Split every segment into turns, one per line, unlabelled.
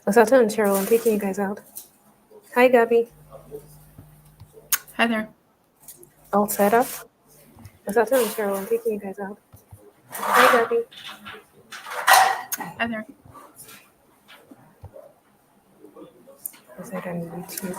Osato and Cheryl, I'm taking you guys out. Hi, Gabby.
Hi there.
All set up? Osato and Cheryl, I'm taking you guys out. Hi, Gabby.
Hi there.
Is that on YouTube?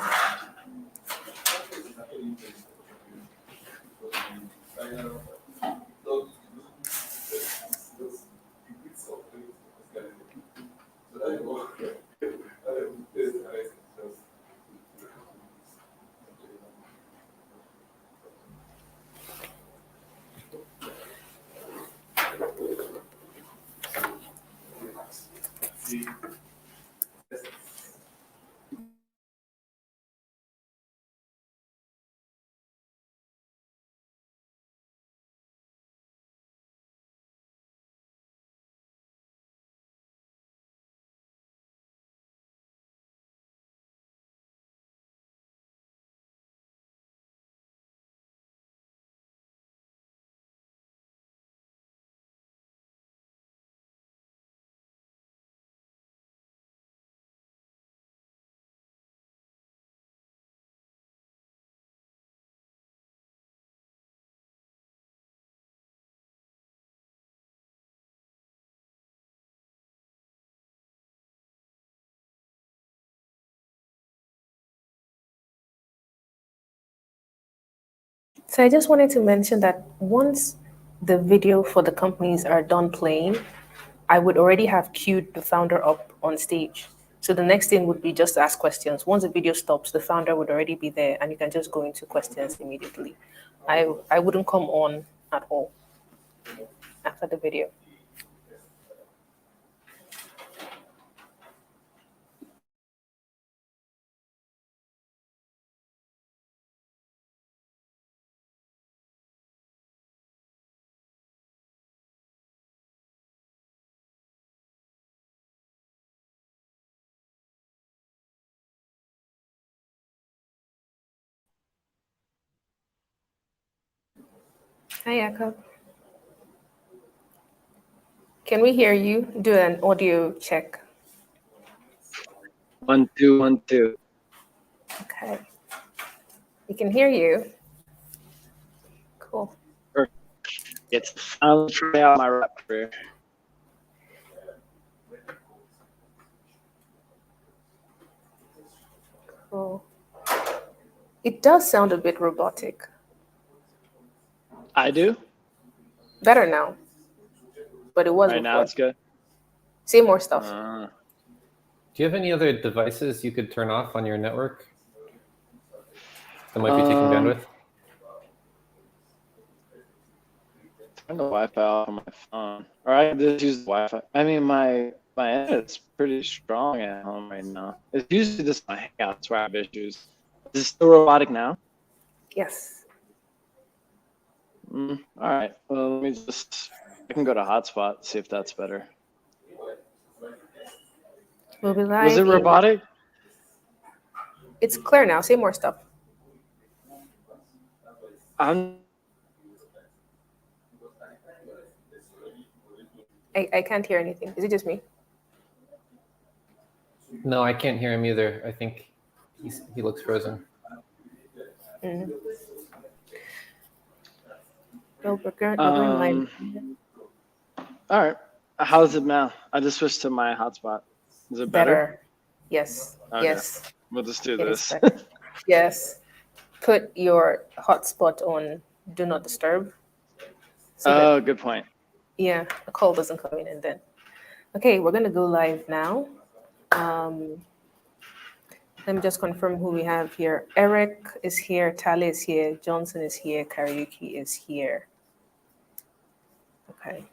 So I just wanted to mention that once the video for the companies are done playing, I would already have queued the founder up on stage. So the next thing would be just ask questions. Once the video stops, the founder would already be there and you can just go into questions immediately. I wouldn't come on at all after the video. Hi, Jakob. Can we hear you? Do an audio check.
1, 2, 1, 2.
Okay. We can hear you. Cool.
It's I'll try out my rap career.
Cool. It does sound a bit robotic.
I do.
Better now. But it was
Right
before.
now it's good.
Say more stuff.
Do you have any other devices you could turn off on your network that might be taking bandwidth?
Turn the Wi-Fi off on my phone, or I just use the Wi-Fi. I mean, my internet's pretty strong at home right now. It's usually just my Hangouts where I have issues. Is it still robotic now?
Yes.
All right. Well, let me just. I can go to hotspot, see if that's better.
We'll be live.
Was it robotic?
It's clear now. Say more stuff. I can't hear anything. Is it just me?
No, I can't hear him either. I think he looks frozen.
Well, we're going live.
All right. How's it now? I just switched to my hotspot. Is it better?
Yes.
Okay.
Yes.
We'll just do
It
this.
is better. Yes. Put your hotspot on Do Not Disturb.
Oh, good point.
Yeah, a call doesn't come in and then. Okay, we're going to go live now. Let me just confirm who we have here. Eric is here, Tally is here, Johnson is here, Karaoke is here. Okay.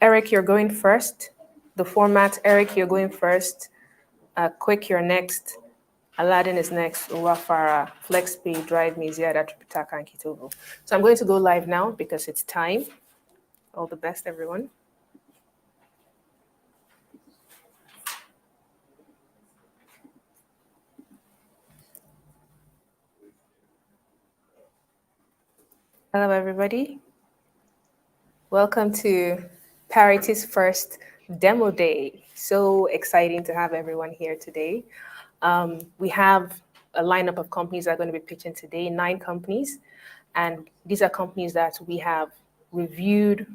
Eric, you're going first. The format, Eric, you're going first. Quick, you're next. Aladdin is next. Uwafara, FlexPay, Drive Me, Ziada, Tripitaka, and Kitovu. So I'm going to go live now because it's time. All the best, everyone. Hello, everybody. Welcome to Parity's first demo day. So exciting to have everyone here today. We have a lineup of companies that are going to be pitching today, 9 companies. And these are companies that we have reviewed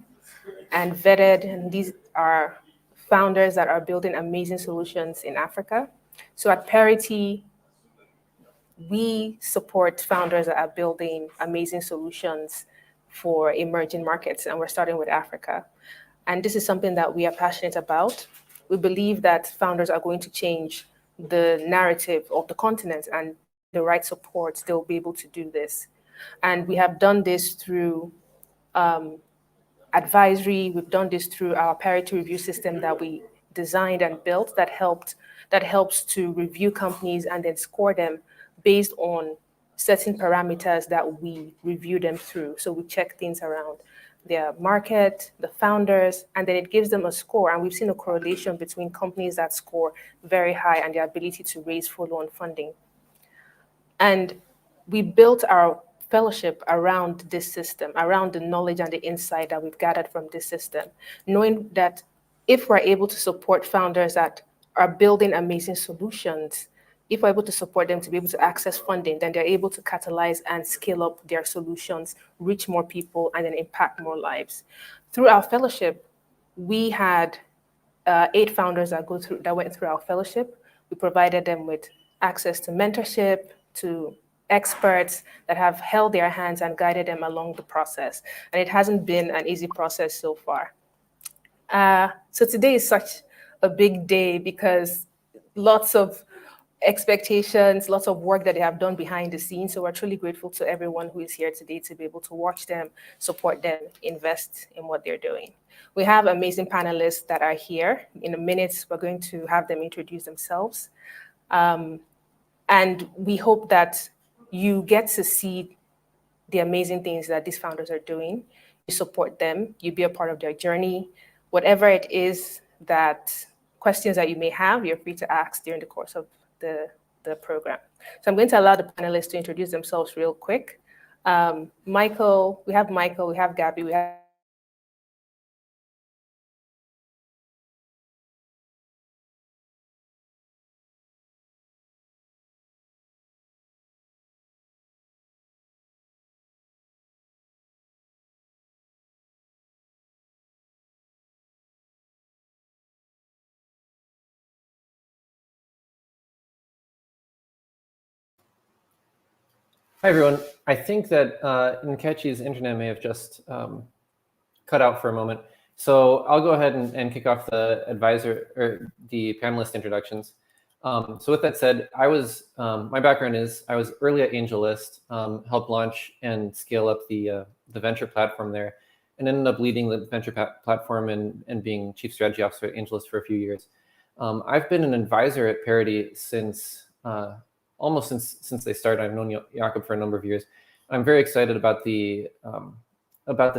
and vetted. And these are founders that are building amazing solutions in Africa. So at Parity, we support founders that are building amazing solutions for emerging markets, and we're starting with Africa. And this is something that we are passionate about. We believe that founders are going to change the narrative of the continent, and given the right support, they'll be able to do this. And we have done this through advisory. We've done this through our parity review system that we designed and built that helps to review companies and then score them based on certain parameters that we review them through. So we check things around their market, the founders, and then it gives them a score. And we've seen a correlation between companies that score very high and their ability to raise follow-on funding. And we built our fellowship around this system, around the knowledge and the insight that we've gathered from this system, knowing that if we're able to support founders that are building amazing solutions, if we're able to support them to be able to access funding, then they're able to catalyze and scale up their solutions, reach more people, and then impact more lives. Through our fellowship, we had 8 founders that went through our fellowship. We provided them with access to mentorship, to experts that have held their hands and guided them along the process. And it hasn't been an easy process so far. So today is such a big day because lots of expectations, lots of work that they have done behind the scenes. So we're truly grateful to everyone who is here today to be able to watch them, support them, invest in what they're doing. We have amazing panelists that are here. In a minute, we're going to have them introduce themselves. And we hope that you get to see the amazing things that these founders are doing. You support them, you be a part of their journey. Whatever it is that questions that you may have, you're free to ask during the course of the program. So I'm going to allow the panelists to introduce themselves real quick. Michael, we have Gabby, we have
Hi, everyone. I think that Nkechi's internet may have just cut out for a moment. So I'll go ahead and kick off the advisor or the panelist introductions. So with that said, my background is I was early at AngelList, helped launch and scale up the venture platform there, and ended up leading the venture platform and being chief strategy officer at AngelList for a few years. I've been an advisor at Parity since almost since they started. I've known Jakob for a number of years. I'm very excited about the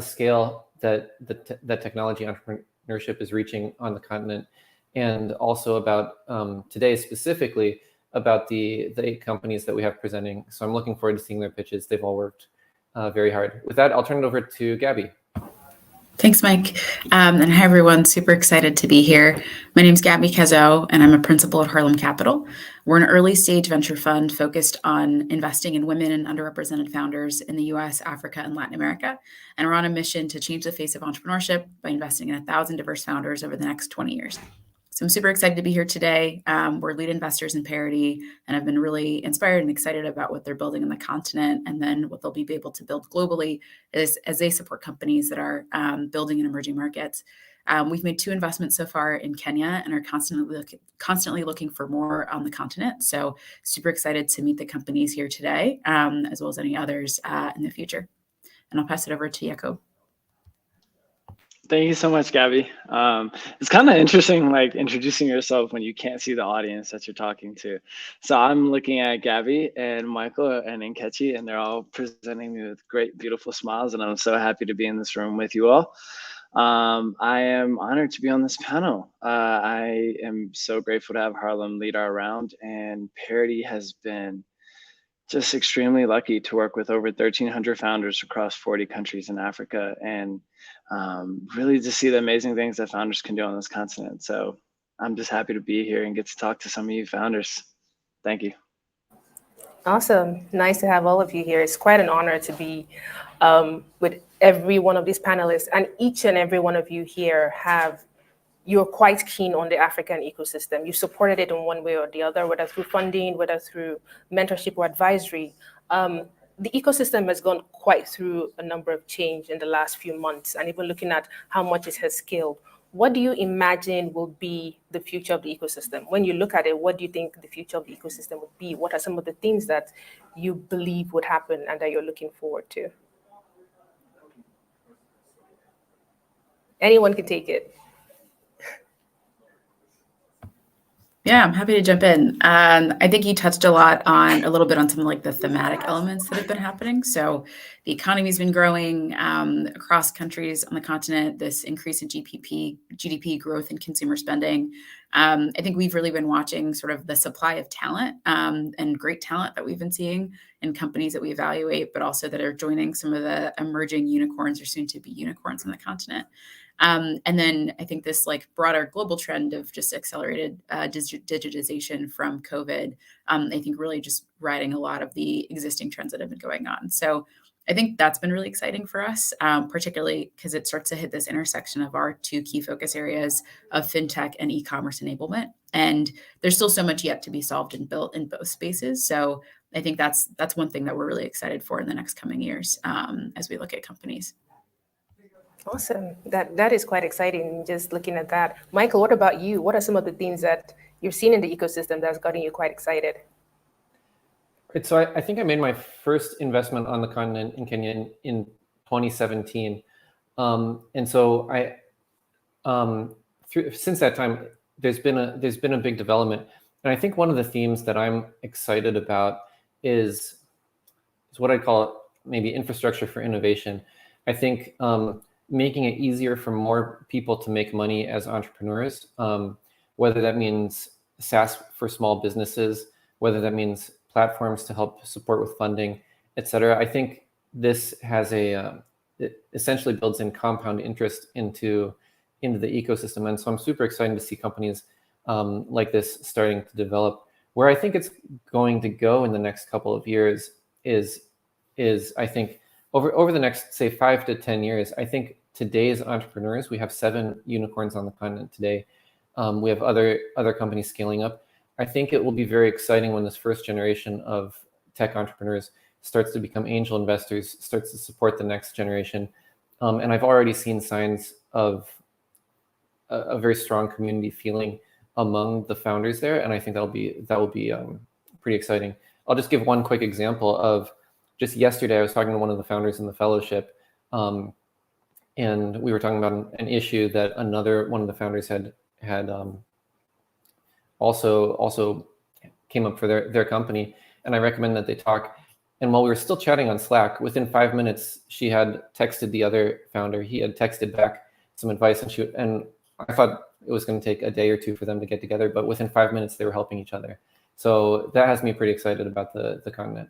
scale that technology entrepreneurship is reaching on the continent, and also about today specifically about the 8 companies that we have presenting. So I'm looking forward to seeing their pitches. They've all worked very hard. With that, I'll turn it over to Gabby.
Thanks, Mike. And hi, everyone. Super excited to be here. My name is Gabby Cazot, and I'm a principal at Harlem Capital. We're an early stage venture fund focused on investing in women and underrepresented founders in the US, Africa, and Latin America. And we're on a mission to change the face of entrepreneurship by investing in 1,000 diverse founders over the next 20 years. So I'm super excited to be here today. We're lead investors in Parity, and I've been really inspired and excited about what they're building on the continent, and then what they'll be able to build globally as they support companies that are building in emerging markets. We've made 2 investments so far in Kenya and are constantly looking for more on the continent. So super excited to meet the companies here today, as well as any others in the future. And I'll pass it over to Jakob.
Thank you so much, Gabby. It's kind of interesting, like introducing yourself when you can't see the audience that you're talking to. So I'm looking at Gabby and Michael and Nkechi, and they're all presenting me with great, beautiful smiles. And I'm so happy to be in this room with you all. I am honored to be on this panel. I am so grateful to have Harlem lead our round, and Parity has been just extremely lucky to work with over 1,300 founders across 40 countries in Africa, and really to see the amazing things that founders can do on this continent. So I'm just happy to be here and get to talk to some of you founders. Thank you.
Awesome. Nice to have all of you here. It's quite an honor to be with every one of these panelists, and each and every one of you here you're quite keen on the African ecosystem. You supported it in one way or the other, whether through funding, whether through mentorship or advisory. The ecosystem has gone quite through a number of change in the last few months, and even looking at how much it has scaled. What do you imagine will be the future of the ecosystem? When you look at it, what do you think the future of the ecosystem would be? What are some of the things that you believe would happen and that you're looking forward to? Anyone can take it.
Yeah, I'm happy to jump in. I think you touched a little bit on some of like the thematic elements that have been happening. So the economy's been growing across countries on the continent, this increase in GDP growth and consumer spending. I think we've really been watching sort of the supply of talent and great talent that we've been seeing in companies that we evaluate, but also that are joining some of the emerging unicorns or soon to be unicorns on the continent. And then I think this like broader global trend of just accelerated digitization from COVID, I think really just riding a lot of the existing trends that have been going on. So I think that's been really exciting for us, particularly because it starts to hit this intersection of our two key focus areas of fintech and e-commerce enablement. And there's still so much yet to be solved and built in both spaces. So I think that's one thing that we're really excited for in the next coming years as we look at companies.
Awesome. That is quite exciting, just looking at that. Michael, what about you? What are some of the things that you've seen in the ecosystem that's gotten you quite excited?
Right, so I think I made my first investment on the continent in Kenya in 2017. And so since that time, there's been a big development. And I think one of the themes that I'm excited about is what I call maybe infrastructure for innovation. I think making it easier for more people to make money as entrepreneurs, whether that means SaaS for small businesses, whether that means platforms to help support with funding, et cetera. I think this has it essentially builds in compound interest into the ecosystem. And so I'm super excited to see companies like this starting to develop. Where I think it's going to go in the next couple of years is I think over the next, say, 5 to 10 years, I think today's entrepreneurs, we have 7 unicorns on the continent today. We have other companies scaling up. I think it will be very exciting when this first generation of tech entrepreneurs starts to become angel investors, starts to support the next generation. And I've already seen signs of a very strong community feeling among the founders there. And I think that will be pretty exciting. I'll just give one quick example of just yesterday, I was talking to one of the founders in the fellowship, and we were talking about an issue that another one of the founders had also came up for their company, and I recommend that they talk. And while we were still chatting on Slack, within 5 minutes, she had texted the other founder. He had texted back some advice, and I thought it was going to take a day or two for them to get together, but within 5 minutes, they were helping each other. So that has me pretty excited about the continent.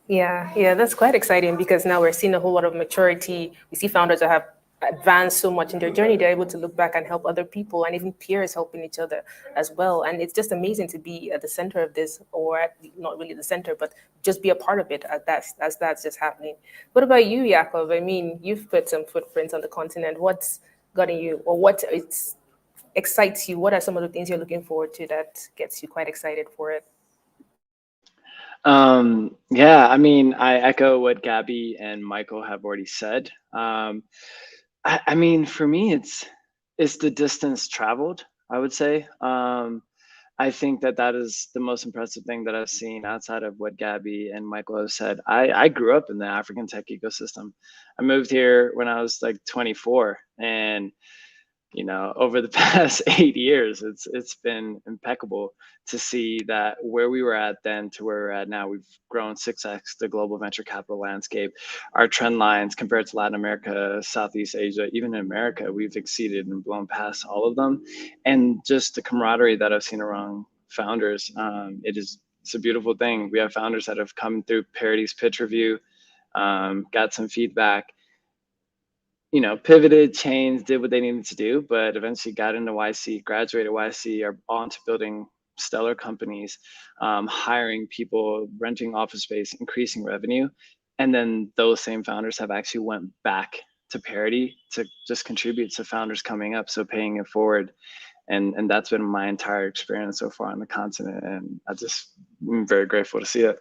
Yeah, that's quite exciting because now we're seeing a whole lot of maturity. We see founders that have advanced so much in their journey, they're able to look back and help other people, and even peers helping each other as well. And it's just amazing to be at the center of this, or not really the center, but just be a part of it as that's just happening. What about you, Yakov? I mean, you've put some footprints on the continent. What's gotten you, or what excites you? What are some of the things you're looking forward to that gets you quite excited for it?
Yeah, I mean, I echo what Gabby and Michael have already said. I mean, for me, it's the distance traveled, I would say. I think that is the most impressive thing that I've seen outside of what Gabby and Michael have said. I grew up in the African tech ecosystem. I moved here when I was like 24, and over the past 8 years, it's been impeccable to see that where we were at then to where we're at now. We've grown 6x the global venture capital landscape. Our trend lines compared to Latin America, Southeast Asia, even in America, we've exceeded and blown past all of them. And just the camaraderie that I've seen around founders, it is it's a beautiful thing. We have founders that have come through Parity's pitch review, got some feedback, pivoted, changed, did what they needed to do, but eventually got into YC, graduated YC, are on to building stellar companies, hiring people, renting office space, increasing revenue. And then those same founders have actually went back to Pariti to just contribute to founders coming up, so paying it forward. And that's been my entire experience so far on the continent. And I'm very grateful to see it.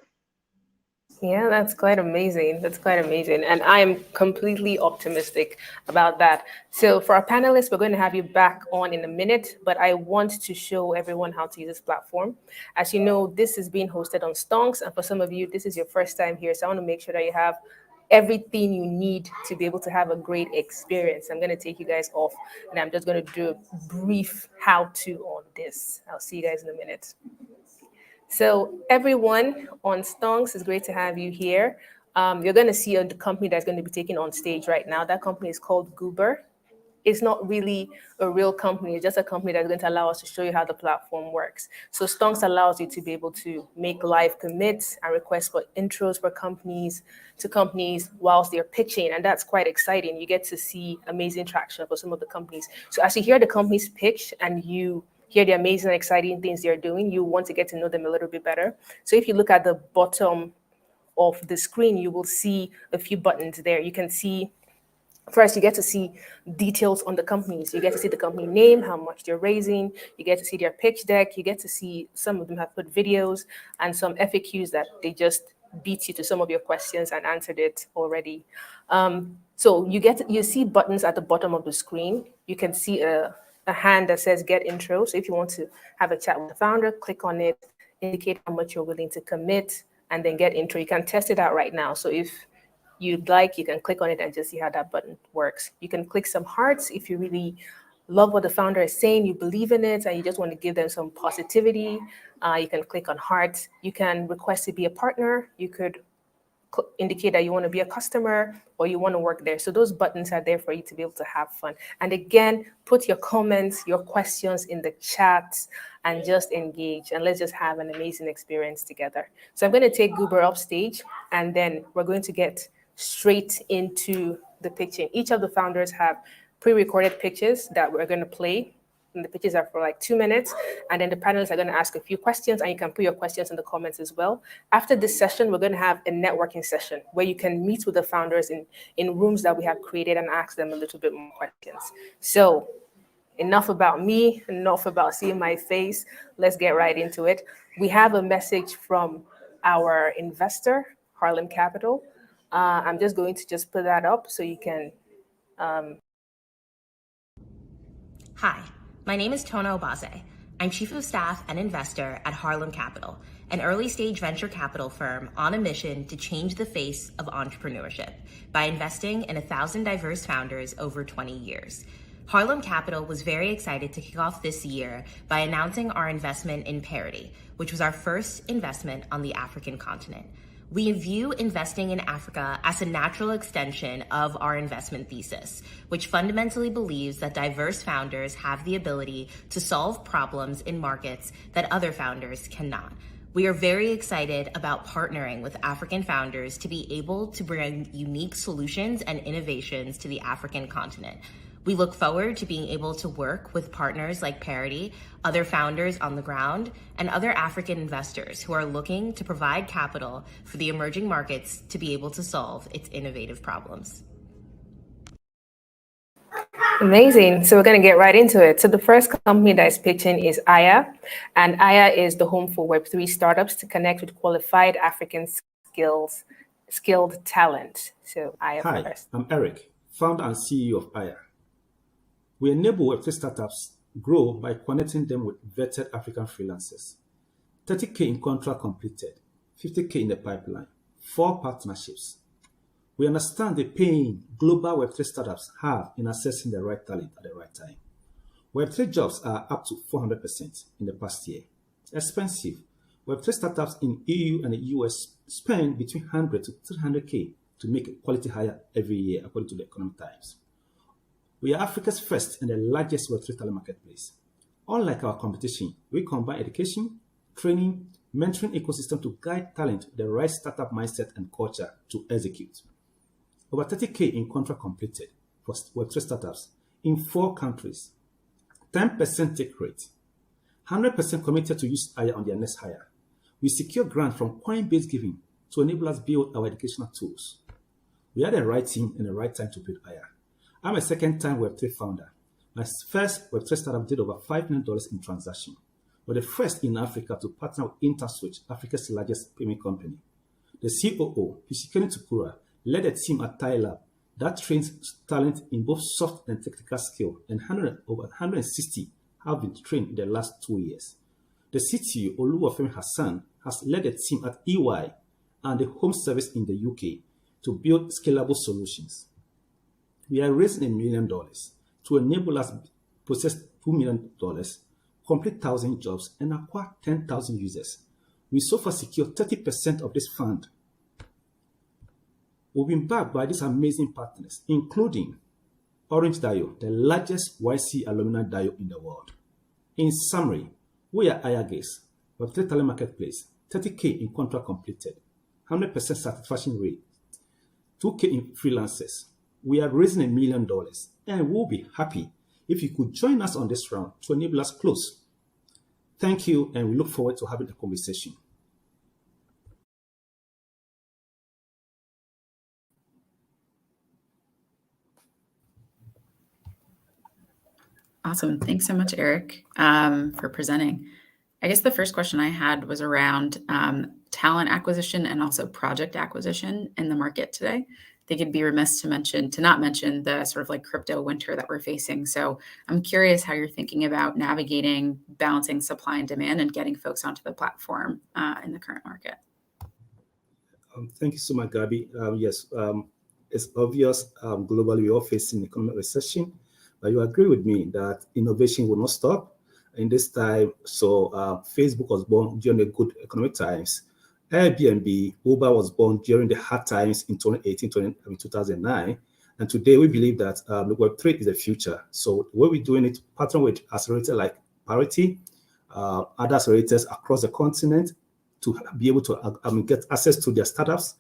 Yeah, that's quite amazing. That's quite amazing. And I am completely optimistic about that. So for our panelists, we're going to have you back on in a minute, but I want to show everyone how to use this platform. As you know, this is being hosted on Stonks. And for some of you, this is your first time here. So I want to make sure that you have everything you need to be able to have a great experience. I'm going to take you guys off and I'm just going to do a brief how-to on this. I'll see you guys in a minute. So everyone on Stonks, it's great to have you here. You're going to see a company that's going to be taken on stage right now. That company is called Goober. It's not really a real company. It's just a company that's going to allow us to show you how the platform works. So Stonks allows you to be able to make live commits and requests for intros for companies whilst they're pitching. And that's quite exciting. You get to see amazing traction for some of the companies. So as you hear the companies pitch and you hear the amazing, exciting things they're doing, you want to get to know them a little bit better. So if you look at the bottom of the screen, you will see a few buttons there. You can see, first, you get to see details on the companies. You get to see the company name, how much they're raising. You get to see their pitch deck. You get to see some of them have put videos and some FAQs that they just beat you to some of your questions and answered it already. So you see buttons at the bottom of the screen. You can see a hand that says get intro. So if you want to have a chat with the founder, click on it, indicate how much you're willing to commit, and then get intro. You can test it out right now. So if you'd like, you can click on it and just see how that button works. You can click some hearts if you really love what the founder is saying, you believe in it, and you just want to give them some positivity. You can click on hearts. You can request to be a partner. You could indicate that you want to be a customer or you want to work there. So those buttons are there for you to be able to have fun. And again, put your comments, your questions in the chat and just engage. And let's just have an amazing experience together. So I'm going to take Goober up stage and then we're going to get straight into the pitching. Each of the founders have pre-recorded pitches that we're going to play. And the pitches are for like 2 minutes. And then the panelists are going to ask a few questions and you can put your questions in the comments as well. After this session, we're going to have a networking session where you can meet with the founders in rooms that we have created and ask them a little bit more questions. So enough about me, enough about seeing my face. Let's get right into it. We have a message from our investor, Harlem Capital. I'm just going to just put that up so you can.
Hi. My name is Tona Obaze. I'm Chief of Staff and Investor at Harlem Capital, an early-stage venture capital firm on a mission to change the face of entrepreneurship by investing in 1,000 diverse founders over 20 years. Harlem Capital was very excited to kick off this year by announcing our investment in Pariti, which was our first investment on the African continent. We view investing in Africa as a natural extension of our investment thesis, which fundamentally believes that diverse founders have the ability to solve problems in markets that other founders cannot. We are very excited about partnering with African founders to be able to bring unique solutions and innovations to the African continent. We look forward to being able to work with partners like Pariti, other founders on the ground, and other African investors who are looking to provide capital for the emerging markets to be able to solve its innovative problems.
Amazing. So we're going to get right into it. So the first company that is pitching is Aya, and Aya is the home for Web3 startups to connect with qualified African skilled talent. So Aya
Hi,
first.
I'm Eric, founder and CEO of Aya. We enable Web3 startups grow by connecting them with vetted African freelancers. 30K in contract completed, 50K in the pipeline, 4 partnerships. We understand the pain global Web3 startups have in accessing the right talent at the right time. Web3 jobs are up to 400% in the past year. Expensive. Web3 startups in EU and the US spend between 100 to 300K to make a quality hire every year, according to the Economic Times. We are Africa's first and the largest Web3 talent marketplace. Unlike our competition, we combine education, training, mentoring ecosystem to guide talent with the right startup mindset and culture to execute. Over 30K in contract completed for Web3 startups in 4 countries, 10% take rate, 100% committed to use Aya on their next hire. We secure grant from Coinbase Giving to enable us build our educational tools. We had the right team and the right time to build Aya. I'm a second-time Web3 founder. My first Web3 startup did over $5 million in transaction. We're the first in Africa to partner with InterSwitch, Africa's largest payment company. The COO, Pisikeni Tukura, led a team at Thailand that trains talent in both soft and technical skill, and over 160 have been trained in the last 2 years. The CTO, Oluwafemi Hassan, has led a team at EY and the Home Service in the UK to build scalable solutions. We are raising $1 million to enable us process $2 million, complete 1,000 jobs, and acquire 10,000 users. We so far secured 30% of this fund. We've been backed by these amazing partners, including Orange Dio, the largest YC aluminum dio in the world. In summary, we are IAGAS, Web3 Talent Marketplace, 30K in contract completed, 100% satisfaction rate, 2K in freelancers. We are raising $1 million, and we'll be happy if you could join us on this round to enable us close. Thank you, and we look forward to having the conversation.
Awesome. Thanks so much, Eric, for presenting. I guess the first question I had was around talent acquisition and also project acquisition in the market today. I think it'd be remiss to not mention the sort of like crypto winter that we're facing. So I'm curious how you're thinking about navigating, balancing supply and demand and getting folks onto the platform in the current market.
Thank you so much, Gabby. Yes, it's obvious globally we're all facing economic recession, but you agree with me that innovation will not stop in this time. So Facebook was born during the good economic times. Airbnb, Uber was born during the hard times in 2009. And today we believe that Web3 is the future. So the way we're doing it, partner with accelerators like Pariti, other accelerators across the continent to be able to get access to their startups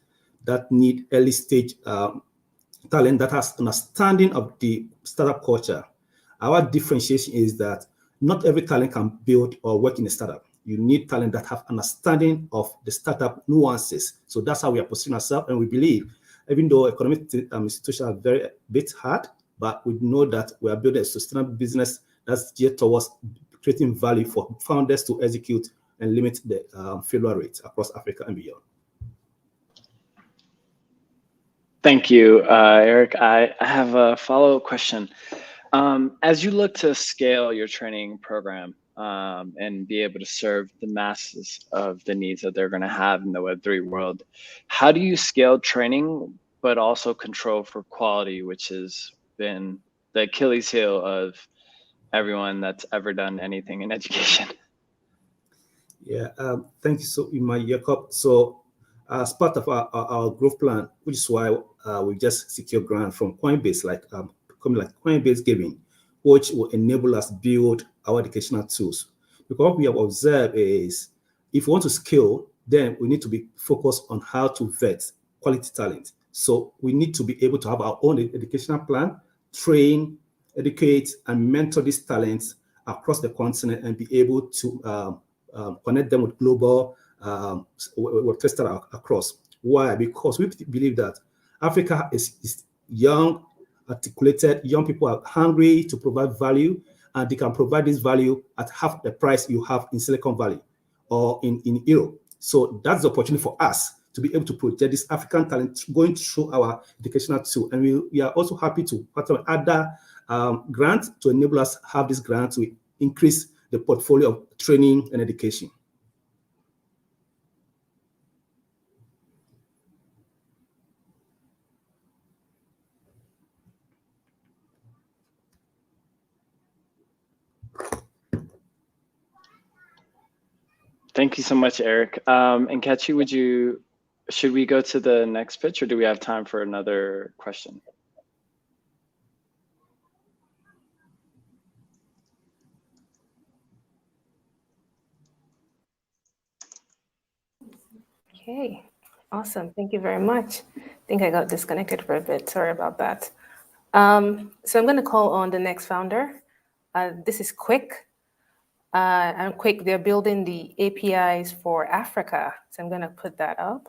that need early stage talent that has understanding of the startup culture. Our differentiation is that not every talent can build or work in a startup. You need talent that have understanding of the startup nuances. So that's how we are positioning ourselves. And we believe, even though economic institutions are very bit hard, but we know that we are building a sustainable business that's geared towards creating value for founders to execute and limit the failure rates across Africa and beyond.
Thank you, Eric. I have a follow-up question. As you look to scale your training program and be able to serve the masses of the needs that they're going to have in the Web3 world, how do you scale training, but also control for quality, which has been the Achilles heel of everyone that's ever done anything in education?
Yeah, thank you so much, Jacob. So as part of our growth plan, which is why we just secure grant from Coinbase, like Coinbase Giving, which will enable us build our educational tools. Because what we have observed is, if we want to scale, then we need to be focused on how to vet quality talent. So we need to be able to have our own educational plan, train, educate, and mentor these talents across the continent and be able to connect them with global Web3 across. Why? Because we believe that Africa is young, articulated, young people are hungry to provide value, and they can provide this value at half the price you have in Silicon Valley or in Europe. So that's the opportunity for us to be able to project this African talent going through our educational tool. And we are also happy to partner with other grants to enable us have this grant to increase the portfolio of training and education.
Thank you so much, Eric. And Kachi, should we go to the next pitch, or do we have time for another question?
Okay, awesome. Thank you very much. I think I got disconnected for a bit. Sorry about that. So I'm going to call on the next founder. This is Quick. And Quick, they're building the APIs for Africa. So I'm going to put that up.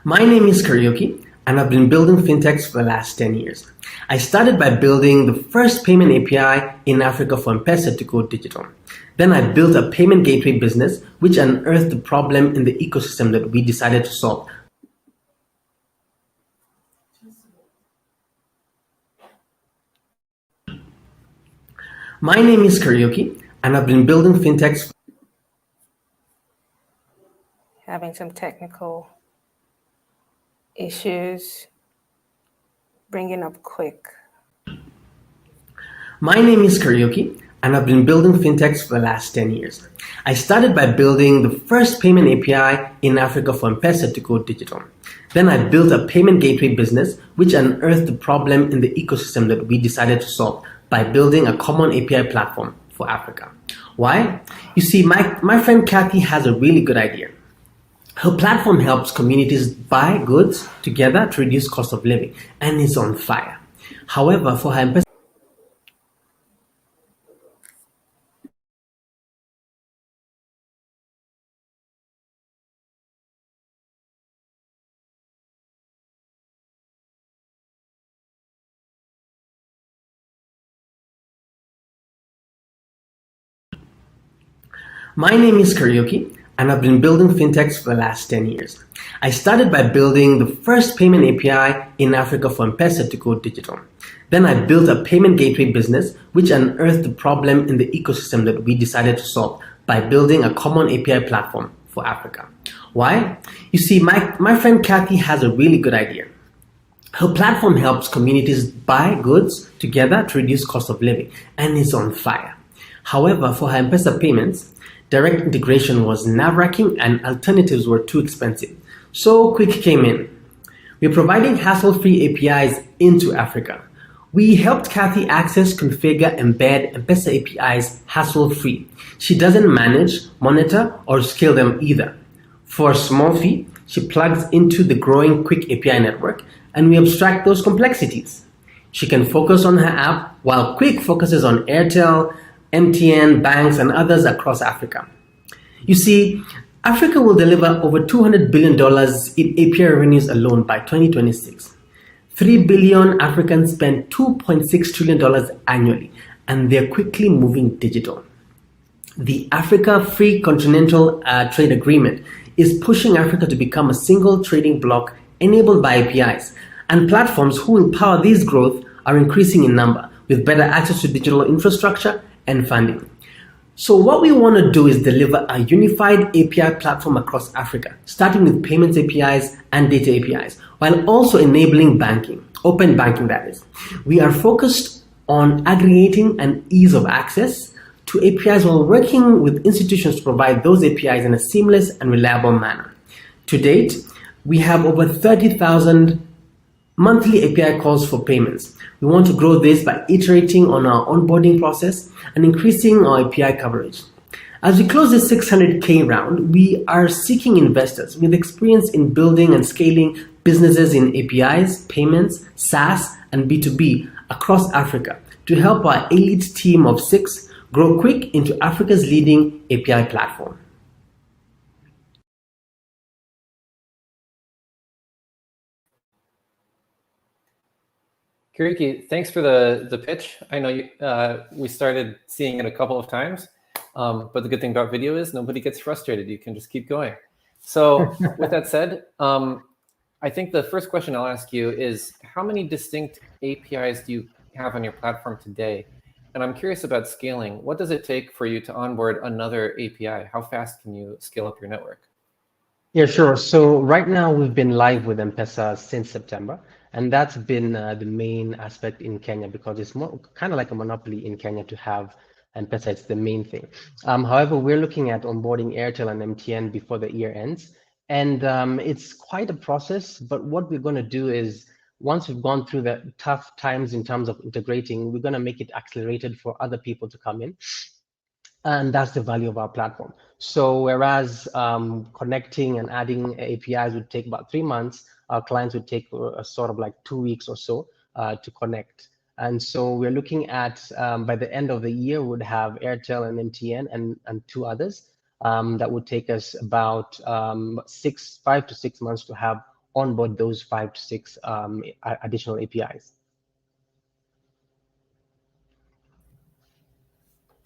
My name is Karaoke, and I've been building fintechs for the last 10 years. I started by building the first payment API in Africa for M-Pesa to go digital. Then I built a payment gateway business, which unearthed the problem in the ecosystem that we decided to solve. My name is Karaoke, and I've been building fintechs.
Having some technical issues. Bringing up Quick.
My name is Karaoke, and I've been building fintechs for the last 10 years. I started by building the first payment API in Africa for M-Pesa to go digital. Then I built a payment gateway business, which unearthed the problem in the ecosystem that we decided to solve by building a common API platform for Africa. Why? You see, my friend Kathy has a really good idea. Her platform helps communities buy goods together to reduce cost of living, and is on fire. However, for her M-Pesa, my name is Karaoke, and I've been building fintechs for the last 10 years. I started by building the first payment API in Africa for M-Pesa to go digital. Then I built a payment gateway business, which unearthed the problem in the ecosystem that we decided to solve by building a common API platform for Africa. Why? You see, my friend Kathy has a really good idea. Her platform helps communities buy goods together to reduce cost of living, and is on fire. However, for her M-Pesa payments, direct integration was nerve-wracking and alternatives were too expensive. So Quick came in. We're providing hassle-free APIs into Africa. We helped Kathy access, configure, embed M-Pesa APIs hassle-free. She doesn't manage, monitor, or scale them either. For a small fee, she plugs into the growing Quick API network, and we abstract those complexities. She can focus on her app, while Quick focuses on Airtel, MTN, banks, and others across Africa. You see, Africa will deliver over $200 billion in API revenues alone by 2026. 3 billion Africans spend $2.6 trillion annually, and they're quickly moving digital. The Africa Free Continental Trade Agreement is pushing Africa to become a single trading bloc enabled by APIs, and platforms who will power this growth are increasing in number, with better access to digital infrastructure and funding. So what we want to do is deliver a unified API platform across Africa, starting with payments APIs and data APIs, while also enabling banking, open banking that is. We are focused on aggregating and ease of access to APIs while working with institutions to provide those APIs in a seamless and reliable manner. To date, we have over 30,000 monthly API calls for payments. We want to grow this by iterating on our onboarding process and increasing our API coverage. As we close this 600K round, we are seeking investors with experience in building and scaling businesses in APIs, payments, SaaS, and B2B across Africa to help our elite team of 6 grow Quick into Africa's leading API platform.
Kiriki, thanks for the pitch. I know we started seeing it a couple of times, but the good thing about video is nobody gets frustrated. You can just keep going. So with that said, I think the first question I'll ask you is, how many distinct APIs do you have on your platform today? And I'm curious about scaling. What does it take for you to onboard another API? How fast can you scale up your network?
Yeah, sure. So right now we've been live with M-Pesa since September, and that's been the main aspect in Kenya because it's more kind of like a monopoly in Kenya to have M-Pesa. It's the main thing. However, we're looking at onboarding Airtel and MTN before the year ends, and it's quite a process. But what we're going to do is, once we've gone through the tough times in terms of integrating, we're going to make it accelerated for other people to come in. And that's the value of our platform. So whereas connecting and adding APIs would take about 3 months, our clients would take a sort of like 2 weeks or so to connect. And so we're looking at by the end of the year, we would have Airtel and MTN and 2 others. That would take us about 5 to 6 months to have onboard those 5 to 6 additional APIs.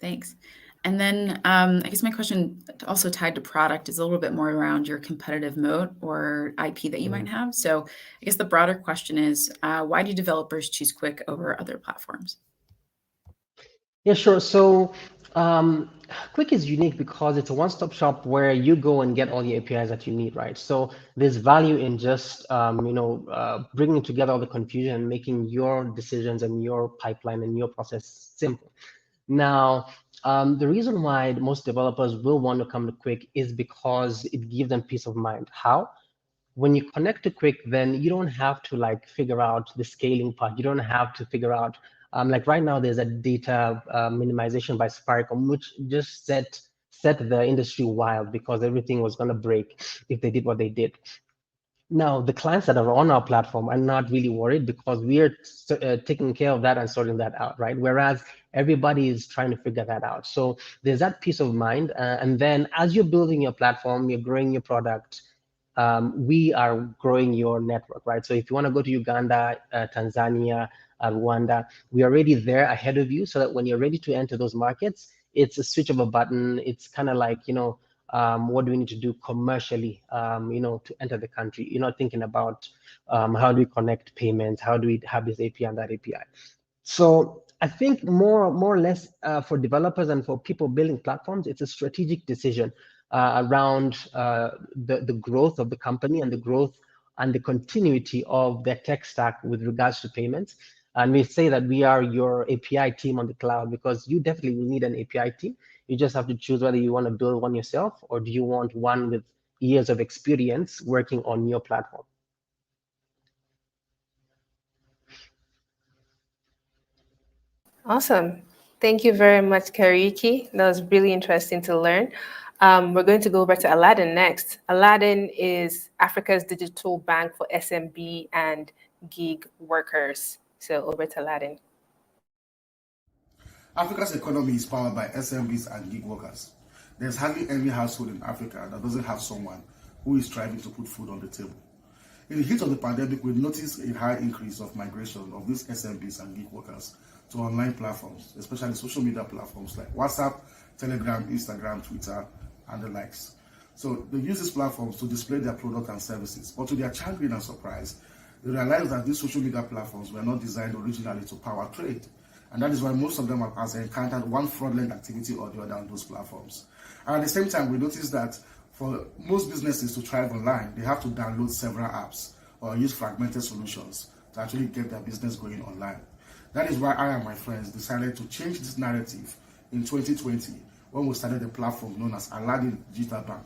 Thanks. And then I guess my question also tied to product is a little bit more around your competitive moat or IP that you might have. So I guess the broader question is, why do developers choose Quick over other platforms?
Yeah, sure. So Quick is unique because it's a one-stop shop where you go and get all the APIs that you need, right? So there's value in just bringing together all the confusion and making your decisions and your pipeline and your process simple. Now, the reason why most developers will want to come to Quick is because it gives them peace of mind. How? When you connect to Quick, then you don't have to like figure out the scaling part. You don't have to figure out like right now there's a data minimization by Safaricom, which just set the industry wild because everything was going to break if they did what they did. Now, the clients that are on our platform are not really worried because we're taking care of that and sorting that out, right? Whereas everybody is trying to figure that out. So there's that peace of mind. And then as you're building your platform, you're growing your product, we are growing your network, right? So if you want to go to Uganda, Tanzania, Rwanda, we're already there ahead of you so that when you're ready to enter those markets, it's a switch of a button. It's kind of like, what do we need to do commercially, to enter the country? You're not thinking about how do we connect payments? How do we have this API and that API? So I think more or less for developers and for people building platforms, it's a strategic decision around the growth of the company and the growth and the continuity of their tech stack with regards to payments. And we say that we are your API team on the cloud because you definitely will need an API team. You just have to choose whether you want to build one yourself or do you want one with years of experience working on your platform.
Awesome. Thank you very much, Kariki. That was really interesting to learn. We're going to go over to Aladdin next. Aladdin is Africa's digital bank for SMB and gig workers. So over to Aladdin.
Africa's economy is powered by SMBs and gig workers. There's hardly any household in Africa that doesn't have someone who is striving to put food on the table. In the heat of the pandemic, we noticed a high increase of migration of these SMBs and gig workers to online platforms, especially social media platforms like WhatsApp, Telegram, Instagram, Twitter, and the likes. So they use these platforms to display their product and services, but to their chagrin and surprise, they realized that these social media platforms were not designed originally to power trade. And that is why most of them have encountered one fraudulent activity or the other on those platforms. And at the same time, we noticed that for most businesses to thrive online, they have to download several apps or use fragmented solutions to actually get their business going online. That is why I and my friends decided to change this narrative in 2020 when we started a platform known as Aladdin Digital Bank.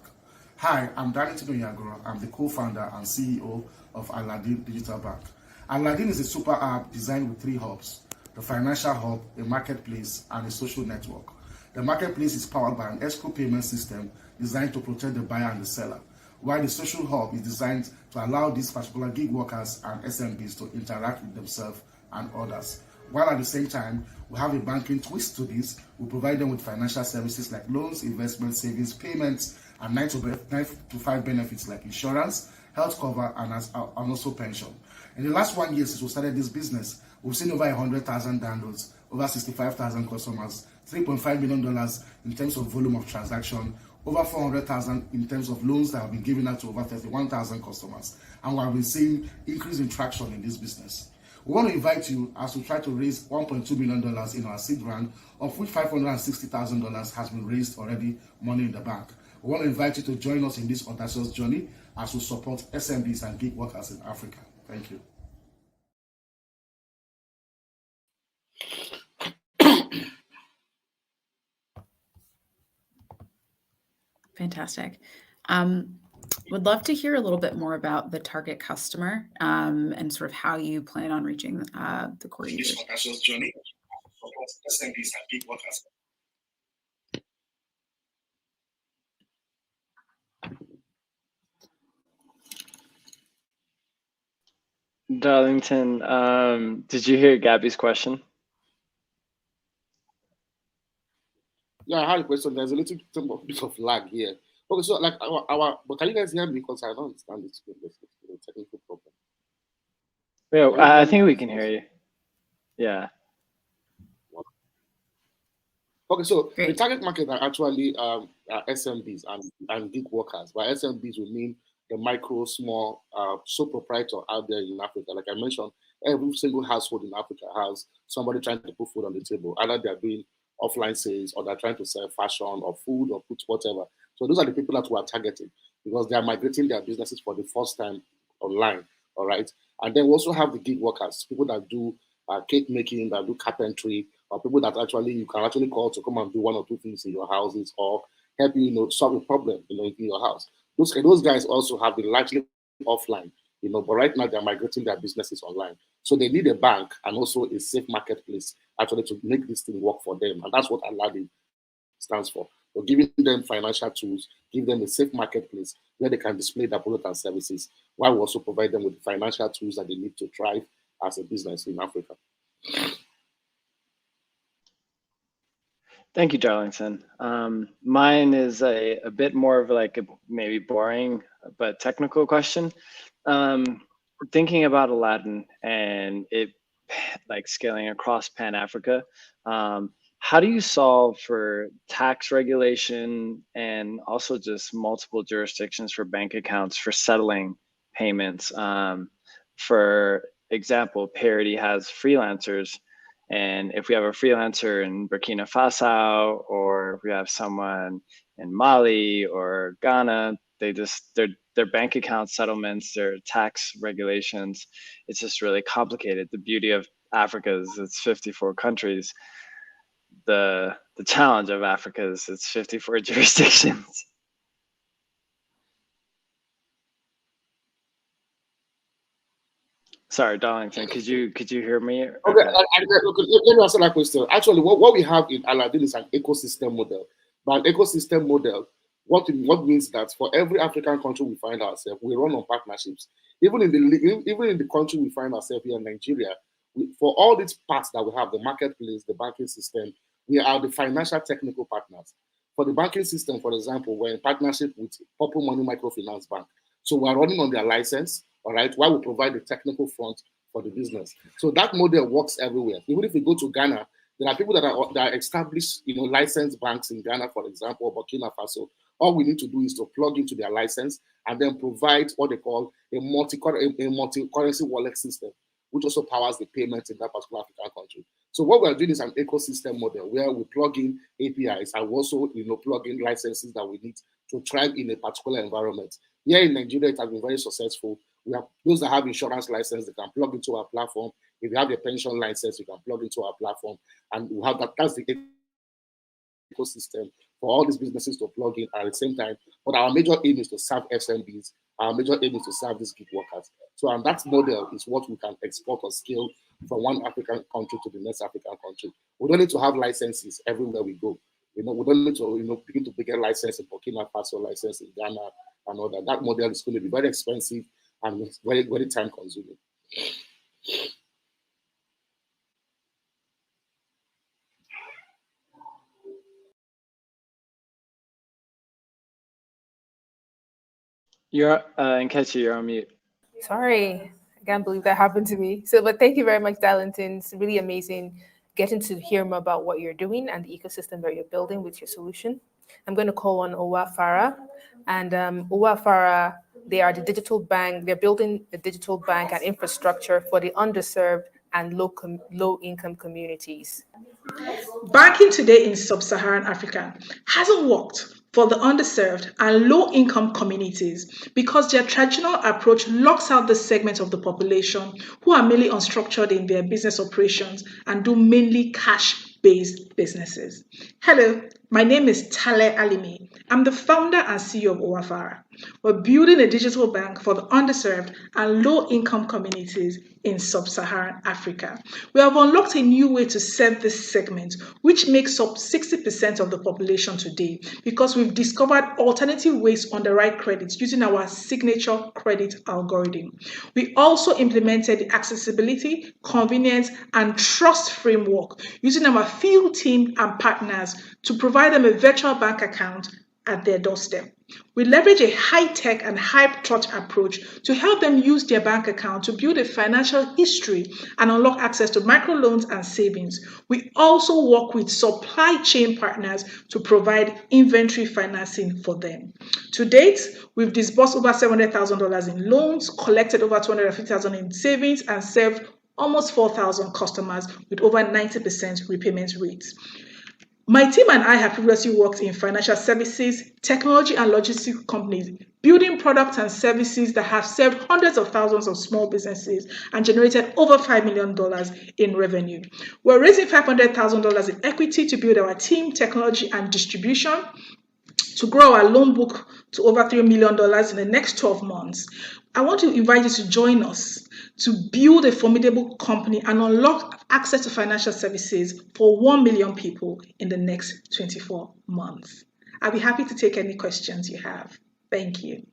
Hi, I'm Darlington Oyagoro. I'm the co-founder and CEO of Aladdin Digital Bank. Aladdin is a super app designed with 3 hubs: the financial hub, a marketplace, and a social network. The marketplace is powered by an escrow payment system designed to protect the buyer and the seller, while the social hub is designed to allow these particular gig workers and SMBs to interact with themselves and others. While at the same time, we have a banking twist to this. We provide them with financial services like loans, investments, savings, payments, and 9 to 5 benefits like insurance, health cover, and also pension. In the last 1 year since we started this business, we've seen over 100,000 downloads, over 65,000 customers, $3.5 million in terms of volume of transaction, over 400,000 in terms of loans that have been given out to over 31,000 customers. And we have been seeing increasing traction in this business. We want to invite you as we try to raise $1.2 million in our seed round, of which $560,000 has been raised already, money in the bank. We want to invite you to join us in this audacious journey as we support SMBs and gig workers in Africa. Thank you.
Fantastic. Would love to hear a little bit more about the target customer and sort of how you plan on reaching the core users.
Darlington, did you hear Gabby's question?
Yeah, I had a question. There's a little bit of lag here. Okay, so like but can you guys hear me? Because I don't understand this technical problem.
Yeah,
Can you hear
I
me,
think we
please?
can hear you. Yeah.
Okay, so the
Great.
target market are actually SMBs and gig workers. By SMBs, we mean the micro, small, sole proprietor out there in Africa. Like I mentioned, every single household in Africa has somebody trying to put food on the table. Either they're doing offline sales or they're trying to sell fashion or food or put whatever. So those are the people that we are targeting because they are migrating their businesses for the first time online. All right. And then we also have the gig workers, people that do cake making, that do carpentry, or people that actually you can actually call to come and do one or two things in your houses or help you, solve a problem, in your house. Those guys also have been largely offline, but right now they're migrating their businesses online. So they need a bank and also a safe marketplace actually to make this thing work for them. And that's what Aladdin stands for. So giving them financial tools, give them a safe marketplace where they can display their products and services, while we also provide them with the financial tools that they need to thrive as a business in Africa.
Thank you, Darlington. Mine is a bit more of like a maybe boring but technical question. Thinking about Aladdin and it like scaling across Pan Africa, how do you solve for tax regulation and also just multiple jurisdictions for bank accounts for settling payments? For example, Pariti has freelancers. And if we have a freelancer in Burkina Faso, or if we have someone in Mali or Ghana, their bank account settlements, their tax regulations, it's just really complicated. The beauty of Africa is it's 54 countries. The challenge of Africa is it's 54 jurisdictions. Sorry, Darlington, could you hear me?
Okay, let me answer that question. Actually, what we have in Aladdin is an ecosystem model. By an ecosystem model, what means that for every African country we find ourselves, we run on partnerships. Even in the country we find ourselves here in Nigeria, for all these parts that we have, the marketplace, the banking system, we are the financial technical partners. For the banking system, for example, we're in partnership with Purple Money Microfinance Bank. So we're running on their license, all right, while we provide the technical front for the business. So that model works everywhere. Even if we go to Ghana, there are people that are established, licensed banks in Ghana, for example, or Burkina Faso. All we need to do is to plug into their license and then provide what they call a multi-currency wallet system, which also powers the payments in that particular African country. So what we're doing is an ecosystem model where we plug in APIs and we also, plug in licenses that we need to thrive in a particular environment. Here in Nigeria, it has been very successful. We have those that have insurance license, they can plug into our platform. If you have a pension license, you can plug into our platform. And we have that's the ecosystem for all these businesses to plug in at the same time. But our major aim is to serve SMBs. Our major aim is to serve these gig workers. So, and that model is what we can export or scale from one African country to the next African country. We don't need to have licenses everywhere we go. We don't need to, begin to get license in Burkina Faso, license in Ghana, and all that. That model is going to be very expensive and very, very time consuming.
You're Nkechi, you're on mute.
Sorry, I can't believe that happened to me. But thank you very much, Darlington. It's really amazing getting to hear more about what you're doing and the ecosystem that you're building with your solution. I'm going to call on Owa Farah. And Owa Farah, they are the digital bank. They're building a digital bank and infrastructure for the underserved and low-income communities.
Banking today in sub-Saharan Africa hasn't worked for the underserved and low-income communities because their traditional approach locks out the segment of the population who are mainly unstructured in their business operations and do mainly cash-based businesses. Hello, My name is Tale Alimi. I'm the founder and CEO of Owafara. We're building a digital bank for the underserved and low-income communities in sub-Saharan Africa. We have unlocked a new way to serve this segment, which makes up 60% of the population today, because we've discovered alternative ways to underwrite credits using our signature credit algorithm. We also implemented the accessibility, convenience, and trust framework using our field team and partners to provide them a virtual bank account at their doorstep. We leverage a high-tech and high-touch approach to help them use their bank account to build a financial history and unlock access to microloans and savings. We also work with supply chain partners to provide inventory financing for them. To date, we've disbursed over $700,000 in loans, collected over $250,000 in savings, and served almost 4,000 customers with over 90% repayment rates. My team and I have previously worked in financial services, technology, and logistics companies, building products and services that have served hundreds of thousands of small businesses and generated over $5 million in revenue. We're raising $500,000 in equity to build our team, technology, and distribution, to grow our loan book to over $3 million in the next 12 months. I want to invite you to join us to build a formidable company and unlock access to financial services for 1 million people in the next 24 months. I'll be happy to take any questions you have. Thank you.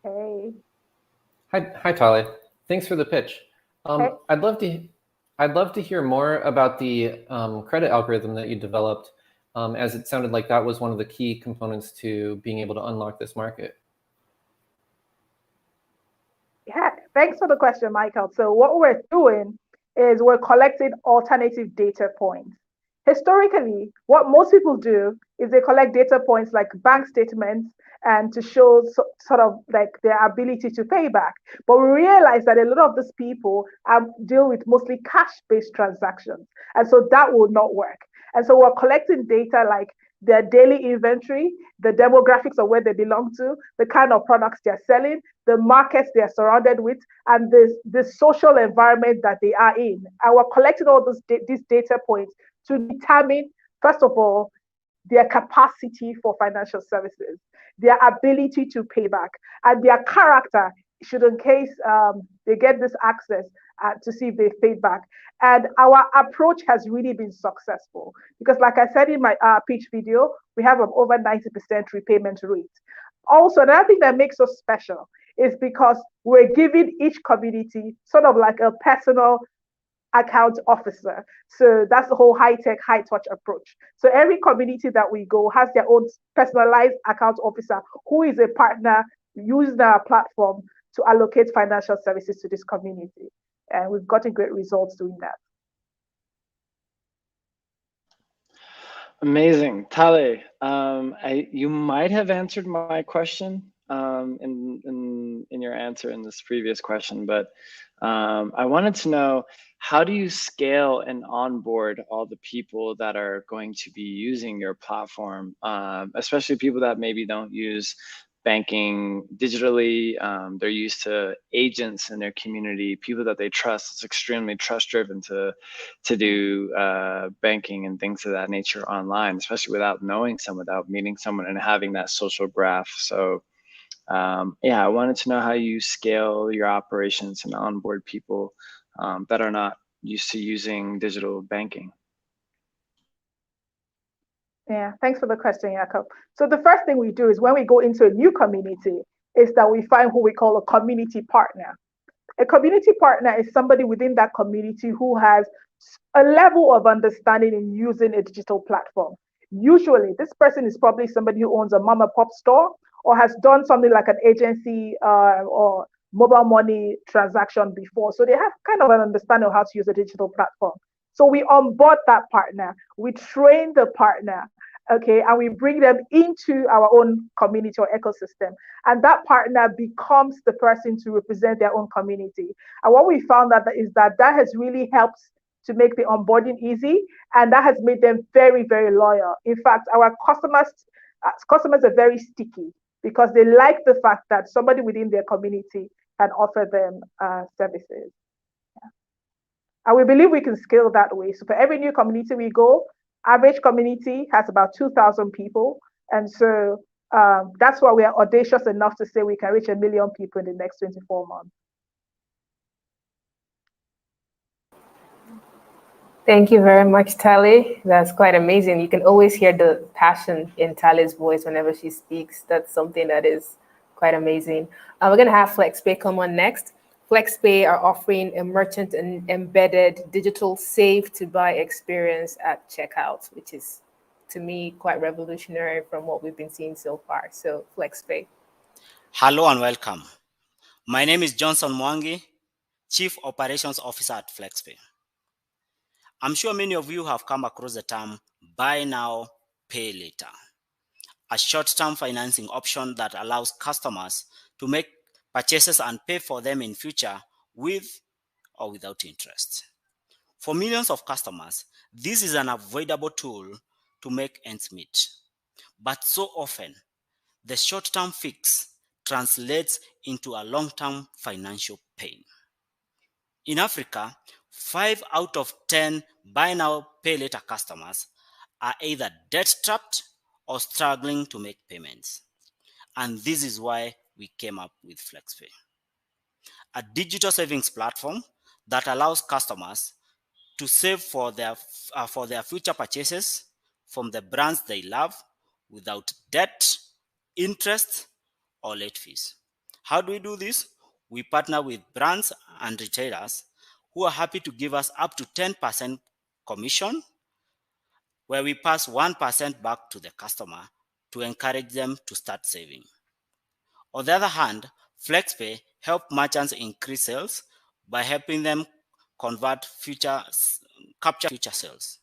Hey.
Hi, Tale. Thanks for the pitch.
Hey.
I'd love to hear more about the credit algorithm that you developed, as it sounded like that was one of the key components to being able to unlock this market.
Yeah, thanks for the question, Michael. So what we're doing is we're collecting alternative data points. Historically, what most people do is they collect data points like bank statements and to show sort of like their ability to pay back. But we realize that a lot of these people deal with mostly cash-based transactions. And so that will not work. And so we're collecting data like their daily inventory, the demographics of where they belong to, the kind of products they're selling, the markets they're surrounded with, and the social environment that they are in. And we're collecting all these data points to determine, first of all, their capacity for financial services, their ability to pay back, and their character, should in case they get this access to see if they've paid back. And our approach has really been successful because, like I said in my pitch video, we have an over 90% repayment rate. Also, another thing that makes us special is because we're giving each community sort of like a personal account officer. So that's the whole high-tech, high-touch approach. So every community that we go has their own personalized account officer who is a partner using our platform to allocate financial services to this community. And we've gotten great results doing that.
Amazing. Tale, you might have answered my question in your answer in this previous question, but I wanted to know, how do you scale and onboard all the people that are going to be using your platform, especially people that maybe don't use banking digitally? They're used to agents in their community, people that they trust. It's extremely trust driven to do banking and things of that nature online, especially without knowing someone, without meeting someone and having that social graph. So yeah, I wanted to know how you scale your operations and onboard people that are not used to using digital banking.
Yeah, thanks for the question, Jakob. So the first thing we do is when we go into a new community is that we find who we call a community partner. A community partner is somebody within that community who has a level of understanding in using a digital platform. Usually, this person is probably somebody who owns a mom and pop store or has done something like an agency or mobile money transaction before. So they have kind of an understanding of how to use a digital platform. So we onboard that partner, we train the partner, okay, and we bring them into our own community or ecosystem. And that partner becomes the person to represent their own community. And what we found that is that has really helped to make the onboarding easy, and that has made them very, very loyal. In fact, our customers are very sticky because they like the fact that somebody within their community can offer them services. And we believe we can scale that way. So for every new community we go, average community has about 2,000 people. And so that's why we are audacious enough to say we can reach 1 million people in the next 24 months.
Thank you very much, Tali. That's quite amazing. You can always hear the passion in Tali's voice whenever she speaks. That's something that is quite amazing. We're going to have FlexPay come on next. FlexPay are offering a merchant and embedded digital save to buy experience at checkout, which is, to me, quite revolutionary from what we've been seeing so far. So FlexPay.
Hello and welcome. My name is Johnson Mwangi, Chief Operations Officer at FlexPay. I'm sure many of you have come across the term buy now, pay later, a short-term financing option that allows customers to make purchases and pay for them in future with or without interest. For millions of customers, this is an avoidable tool to make ends meet. But so often, the short-term fix translates into a long-term financial pain. In Africa, 5 out of 10 buy now, pay later customers are either debt-strapped or struggling to make payments. And this is why we came up with FlexPay, a digital savings platform that allows customers to save for their future purchases from the brands they love without debt, interest, or late fees. How do we do this? We partner with brands and retailers who are happy to give us up to 10% commission, where we pass 1% back to the customer to encourage them to start saving. On the other hand, FlexPay help merchants increase sales by helping them capture future sales.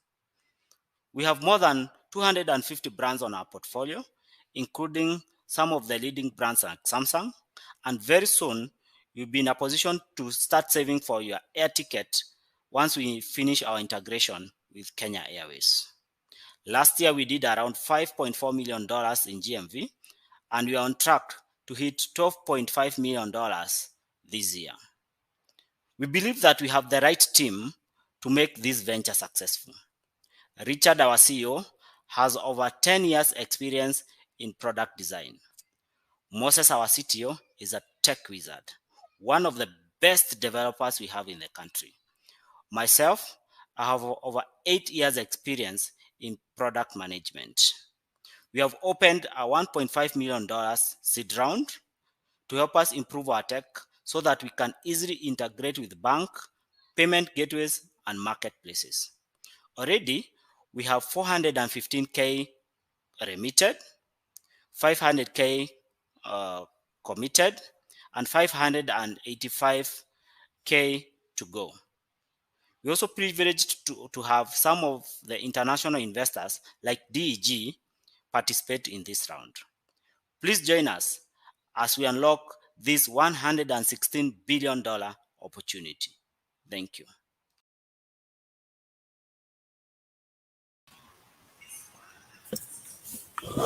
We have more than 250 brands on our portfolio, including some of the leading brands like Samsung, and very soon you'll be in a position to start saving for your air ticket once we finish our integration with Kenya Airways. Last year, we did around $5.4 million in GMV, and we are on track to hit $12.5 million this year. We believe that we have the right team to make this venture successful. Richard, our CEO, has over 10 years experience in product design. Moses, our CTO, is a tech wizard, one of the best developers we have in the country. Myself, I have over 8 years experience in product management. We have opened a $1.5 million seed round to help us improve our tech so that we can easily integrate with bank, payment gateways, and marketplaces. Already, we have 415K remitted, 500K committed, and 585K to go. We're also privileged to have some of the international investors like DEG participate in this round. Please join us as we unlock this $116 billion opportunity. Thank you.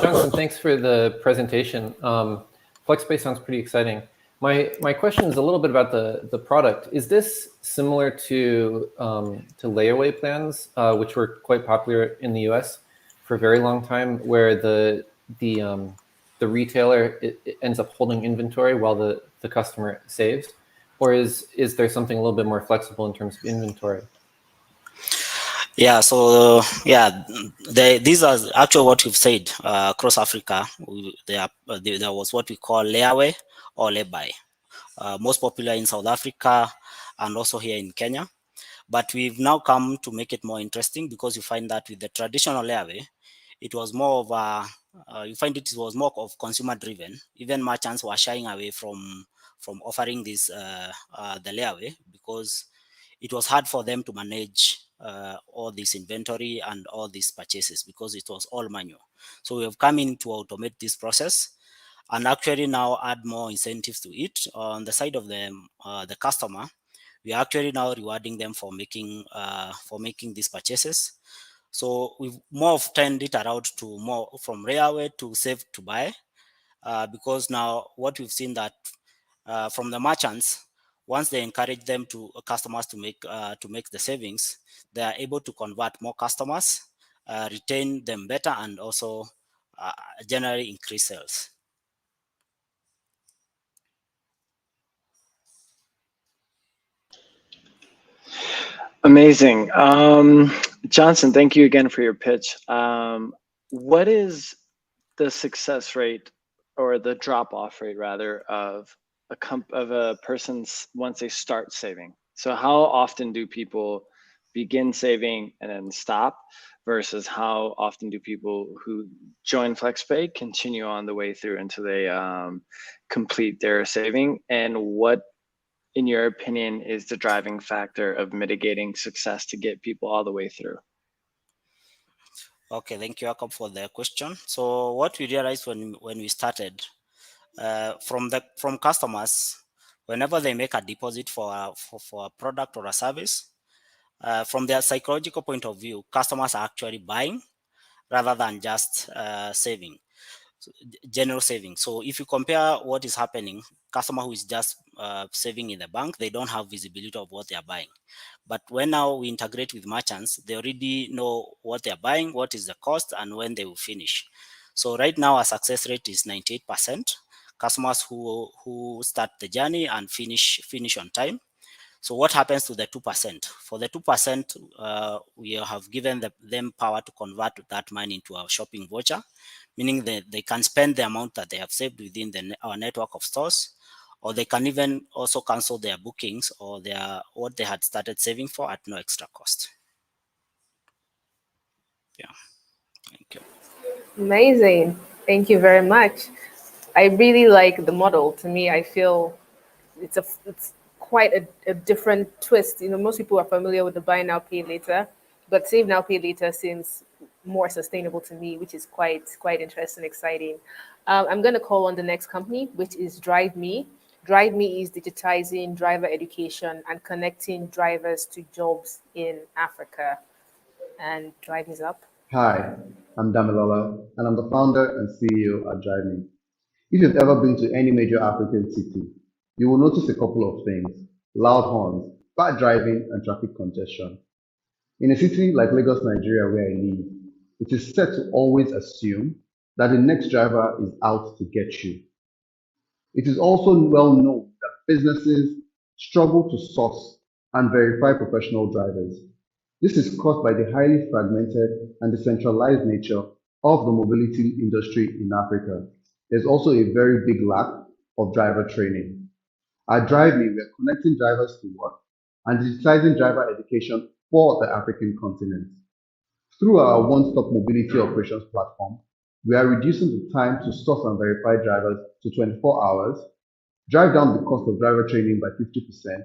Johnson, thanks for the presentation. FlexPay sounds pretty exciting. My question is a little bit about the product. Is this similar to layaway plans, which were quite popular in the US for a very long time, where the retailer it ends up holding inventory while the customer saves? Or is there something a little bit more flexible in terms of inventory?
Yeah, so these are actually what you've said. Across Africa, there was what we call layaway or lay-by, most popular in South Africa and also here in Kenya. But we've now come to make it more interesting, because you find that with the traditional layaway, it was more of it was more of consumer driven. Even merchants were shying away from offering this the layaway, because it was hard for them to manage all this inventory and all these purchases, because it was all manual. So we have come in to automate this process and actually now add more incentives to it. On the side of the customer, we are actually now rewarding them for making these purchases. So we've more of turned it around to more from layaway to save to buy, because now what we've seen that from the merchants, once they encourage them to customers to make the savings, they are able to convert more customers, retain them better, and also generally increase sales.
Amazing. Johnson, thank you again for your pitch. What is the success rate, or the drop-off rate rather, of a person's once they start saving? So how often do people begin saving and then stop, versus how often do people who join FlexPay continue on the way through until they complete their saving? And what, in your opinion, is the driving factor of mitigating success to get people all the way through?
Okay, thank you, Jacob, for the question. So what we realized when we started, from customers, whenever they make a deposit for a product or a service, from their psychological point of view, customers are actually buying rather than just saving, general saving. So if you compare what is happening, customer who is just saving in the bank, they don't have visibility of what they are buying. But when now we integrate with merchants, they already know what they are buying, what is the cost, and when they will finish. So right now our success rate is 98%. Customers who start the journey and finish on time. So what happens to the 2%? For the 2%, we have given them power to convert that money into a shopping voucher, meaning that they can spend the amount that they have saved within our network of stores, or they can even also cancel their bookings or what they had started saving for at no extra cost. Yeah, thank you.
Amazing. Thank you very much. I really like the model. To me, I feel it's quite a different twist. Most people are familiar with the buy now, pay later, but save now, pay later seems more sustainable to me, which is quite interesting, exciting. I'm going to call on the next company, which is Drive Me. Drive Me is digitizing driver education and connecting drivers to jobs in Africa. And Drive Me's up.
Hi, I'm Damilola, and I'm the founder and CEO at Drive Me. If you've ever been to any major African city, you will notice a couple of things: loud horns, bad driving, and traffic congestion. In a city like Lagos, Nigeria, where I live, it is set to always assume that the next driver is out to get you. It is also well known that businesses struggle to source and verify professional drivers. This is caused by the highly fragmented and decentralized nature of the mobility industry in Africa. There's also a very big lack of driver training. At Drive Me, we're connecting drivers to work and digitizing driver education for the African continent. Through our one-stop mobility operations platform, we are reducing the time to source and verify drivers to 24 hours, drive down the cost of driver training by 50%,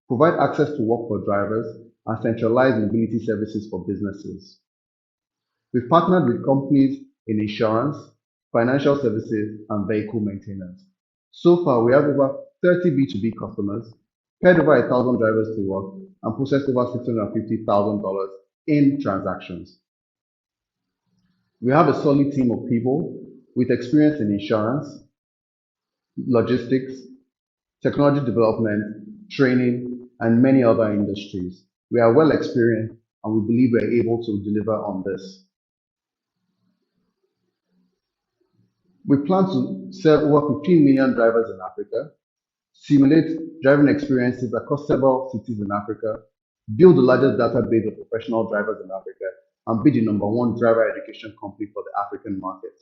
provide access to work for drivers, and centralize mobility services for businesses. We've partnered with companies in insurance, financial services, and vehicle maintenance. So far, we have over 30 B2B customers, paid over 1,000 drivers to work, and processed over $650,000 in transactions. We have a solid team of people with experience in insurance, logistics, technology development, training, and many other industries. We are well experienced, and we believe we are able to deliver on this. We plan to serve over 15 million drivers in Africa, simulate driving experiences across several cities in Africa, build the largest database of professional drivers in Africa, and be the #1 driver education company for the African market.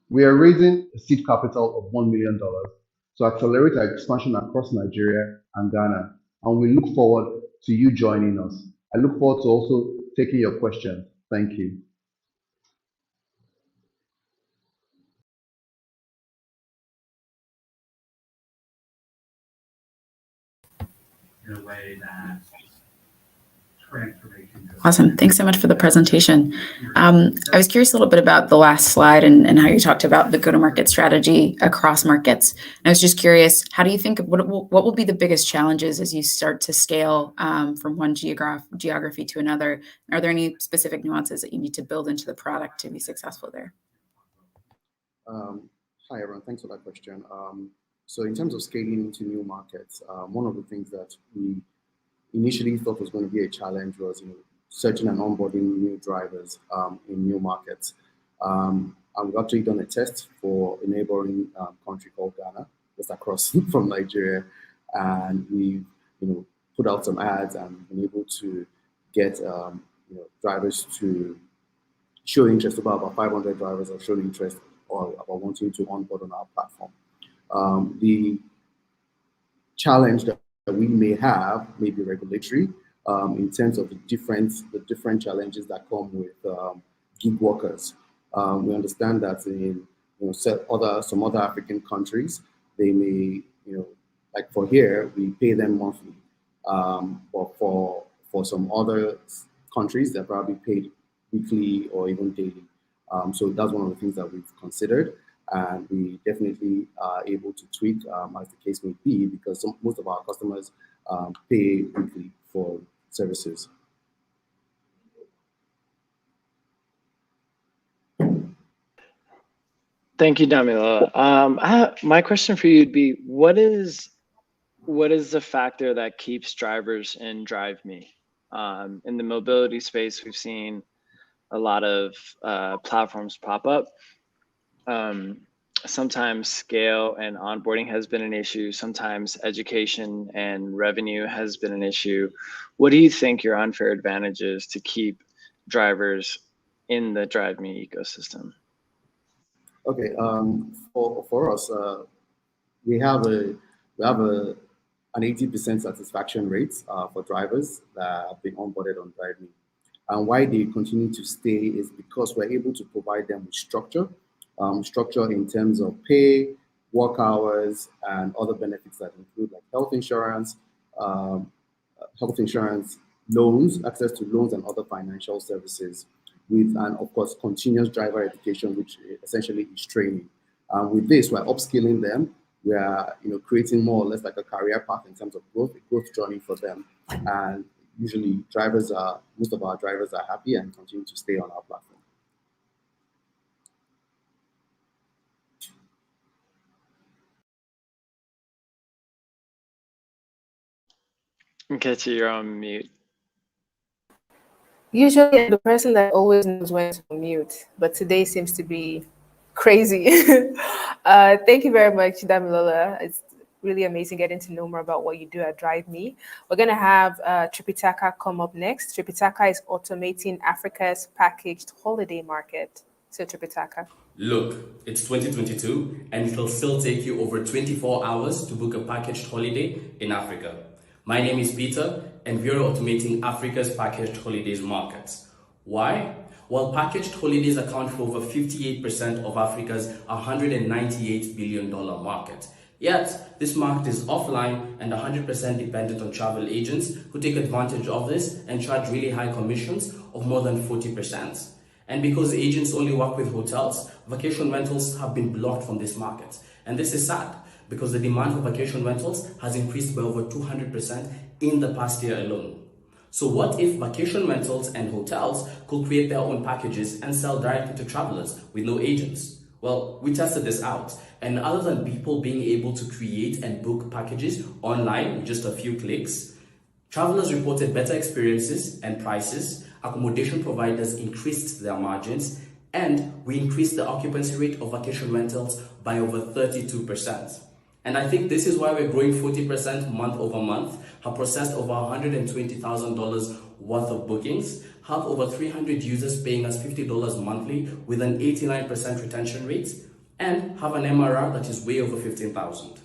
We are raising a seed capital of $1 million to accelerate our expansion across Nigeria and Ghana, and we look forward to you joining us. I look forward to also taking your questions. Thank you.
In a way that transformation. Awesome. Thanks so much for the presentation. I was curious a little bit about the last slide and how you talked about the go-to-market strategy across markets. And I was just curious, how do you think, what will be the biggest challenges as you start to scale from one geography to another? Are there any specific nuances that you need to build into the product to be successful there?
Hi, everyone. Thanks for that question. So in terms of scaling into new markets, one of the things that we initially thought was going to be a challenge was searching and onboarding new drivers in new markets. And we've actually done a test for a neighboring country called Ghana, just across from Nigeria, and we've put out some ads and been able to get drivers to show interest. About 500 drivers have shown interest or about wanting to onboard on our platform. The challenge that we may have may be regulatory in terms of the different challenges that come with gig workers. We understand that in some other African countries, they may like for here we pay them monthly, but for some other countries they're probably paid weekly or even daily. So that's one of the things that we've considered, and we definitely are able to tweak as the case may be, because most of our customers pay weekly for services.
Thank you, Damilola. My question for you would be, what is the factor that keeps drivers in DriveMe? In the mobility space, we've seen a lot of platforms pop up. Sometimes scale and onboarding has been an issue. Sometimes education and revenue has been an issue. What do you think your unfair advantage is to keep drivers in the DriveMe ecosystem?
Okay, for us, we have an 80% satisfaction rate for drivers that have been onboarded on DriveMe. And why they continue to stay is because we're able to provide them with structure in terms of pay, work hours, and other benefits that include like health insurance, loans, access to loans and other financial services, and of course continuous driver education, which essentially is training. With this, we're upskilling them. We are creating more or less like a career path in terms of growth, a growth journey for them. And usually most of our drivers are happy and continue to stay on our platform.
Nkechi, you're on mute.
Usually, I'm the person that always knows when to mute, but today seems to be crazy. Thank you very much, Damilola. It's really amazing getting to know more about what you do at DriveMe. We're going to have Tripitaka come up next. Tripitaka is automating Africa's packaged holiday market. So, Tripitaka.
Look, it's 2022 and it'll still take you over 24 hours to book a packaged holiday in Africa. My name is Peter and we are automating Africa's packaged holidays markets. Why? Well, packaged holidays account for over 58% of Africa's $198 billion market. Yet, this market is offline and 100% dependent on travel agents who take advantage of this and charge really high commissions of more than 40%. And because agents only work with hotels, vacation rentals have been blocked from this market. And this is sad because the demand for vacation rentals has increased by over 200% in the past year alone. So what if vacation rentals and hotels could create their own packages and sell directly to travelers with no agents? Well, we tested this out, and other than people being able to create and book packages online with just a few clicks, travelers reported better experiences and prices, accommodation providers increased their margins, and we increased the occupancy rate of vacation rentals by over 32%. And I think this is why we're growing 40% month over month, have processed over $120,000 worth of bookings, have over 300 users paying us $50 monthly with an 89% retention rate, and have an MRR that is way over 15,000.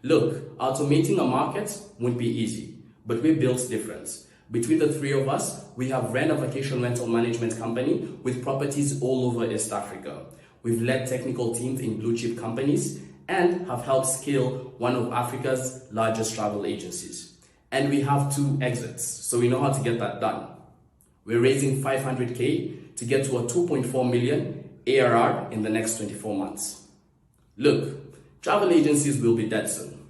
Look, automating a market won't be easy, but we built difference. Between the three of us, we have run a vacation rental management company with properties all over East Africa. We've led technical teams in blue chip companies and have helped scale one of Africa's largest travel agencies. And we have 2 exits, so we know how to get that done. We're raising $500K to get to a 2.4 million ARR in the next 24 months. Look, travel agencies will be dead soon.